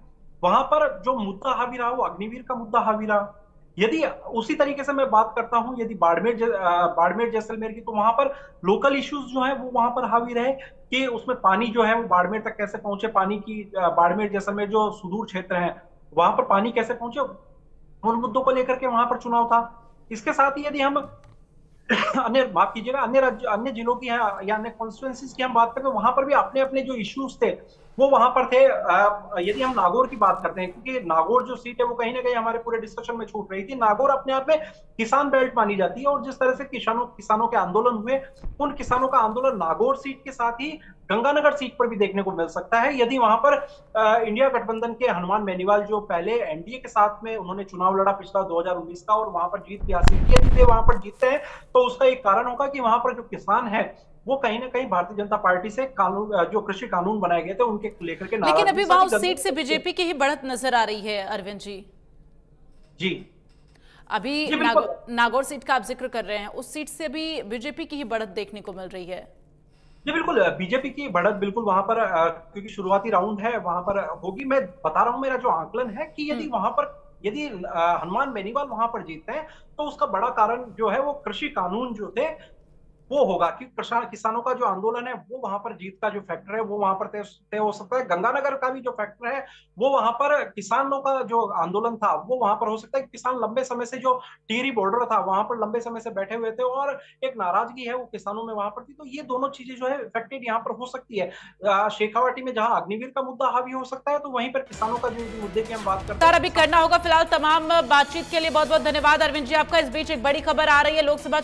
वहां पर जो मुद्दा हावी रहा वो अग्निवीर का मुद्दा हावी रहा। यदि उसी तरीके से मैं बात करता हूं यदि बाड़मेर जैसलमेर की, तो वहां पर लोकल इश्यूज जो है वो वहां पर हावी रहे कि उसमें पानी जो है वो बाड़मेर तक कैसे पहुंचे, पानी की बाड़मेर जैसलमेर जो सुदूर क्षेत्र है वहां पर पानी कैसे पहुंचे, उन मुद्दों को लेकर के वहां पर चुनाव था। इसके साथ ही यदि हम अन्य, माफ कीजिएगा, अन्य जिलों की या अन्य कॉन्स्टिट्यूएंसीज की हम बात करें, वहां पर भी अपने अपने जो इश्यूज थे वो वहां पर थे। यदि हम नागौर की बात करते हैं, क्योंकि नागौर जो सीट है वो कहीं ना कहीं हमारे पूरे डिस्कशन में छूट रही थी, नागौर अपने आप में किसान बेल्ट मानी जाती है, और जिस तरह से किसानों के आंदोलन हुए, उन किसानों का आंदोलन नागौर सीट के साथ ही गंगानगर सीट पर भी देखने को मिल सकता है। यदि वहां पर इंडिया गठबंधन के हनुमान बेनीवाल, जो पहले एनडीए के साथ में उन्होंने चुनाव लड़ा पिछला 2019 का और वहां पर जीत भी हासिल की, यदि वे वहां पर जीतते हैं तो उसका एक कारण होगा कि वहां पर जो किसान है वो कहीं ना कहीं भारतीय जनता पार्टी से कानून, जो कृषि कानून बनाए गए थे उनके लेकर के नाराज। लेकिन अभी वहां उस सीट से बीजेपी की ही बढ़त नजर आ रही है अरविंद जी। जी, अभी नागौर सीट का आप जिक्र कर रहे हैं, उस सीट से भी बीजेपी की ही बढ़त देखने को मिल रही है। जी बिल्कुल, बीजेपी की बढ़त बिल्कुल वहां पर, क्योंकि शुरुआती राउंड है वहां पर होगी। मैं बता रहा हूं, मेरा जो आंकलन है कि यदि वहां पर हनुमान बेनीवाल वहां पर जीतते हैं, तो उसका बड़ा कारण जो है वो कृषि कानून जो थे वो होगा कि किसानों का जो आंदोलन है वो वहां पर जीत का जो फैक्टर है वो वहां पर तय हो सकता है। गंगानगर का भी जो फैक्टर है वो वहां पर किसानों का जो आंदोलन था वो वहां पर हो सकता है। किसान लंबे समय से, जो टिहरी बॉर्डर था वहां पर लंबे समय से बैठे हुए थे और एक नाराजगी है वो किसानों में वहां पर थी, तो ये दोनों चीजें जो है इफेक्टेड यहाँ पर हो सकती है। शेखावाटी में जहां अग्निवीर का मुद्दा हावी हो सकता है, तो वहीं पर किसानों का जो मुद्दे की हम बात करते हैं अभी करना होगा। फिलहाल तमाम बातचीत के लिए बहुत बहुत धन्यवाद अरविंद जी आपका। इस बीच एक बड़ी खबर आ रही है, लोकसभा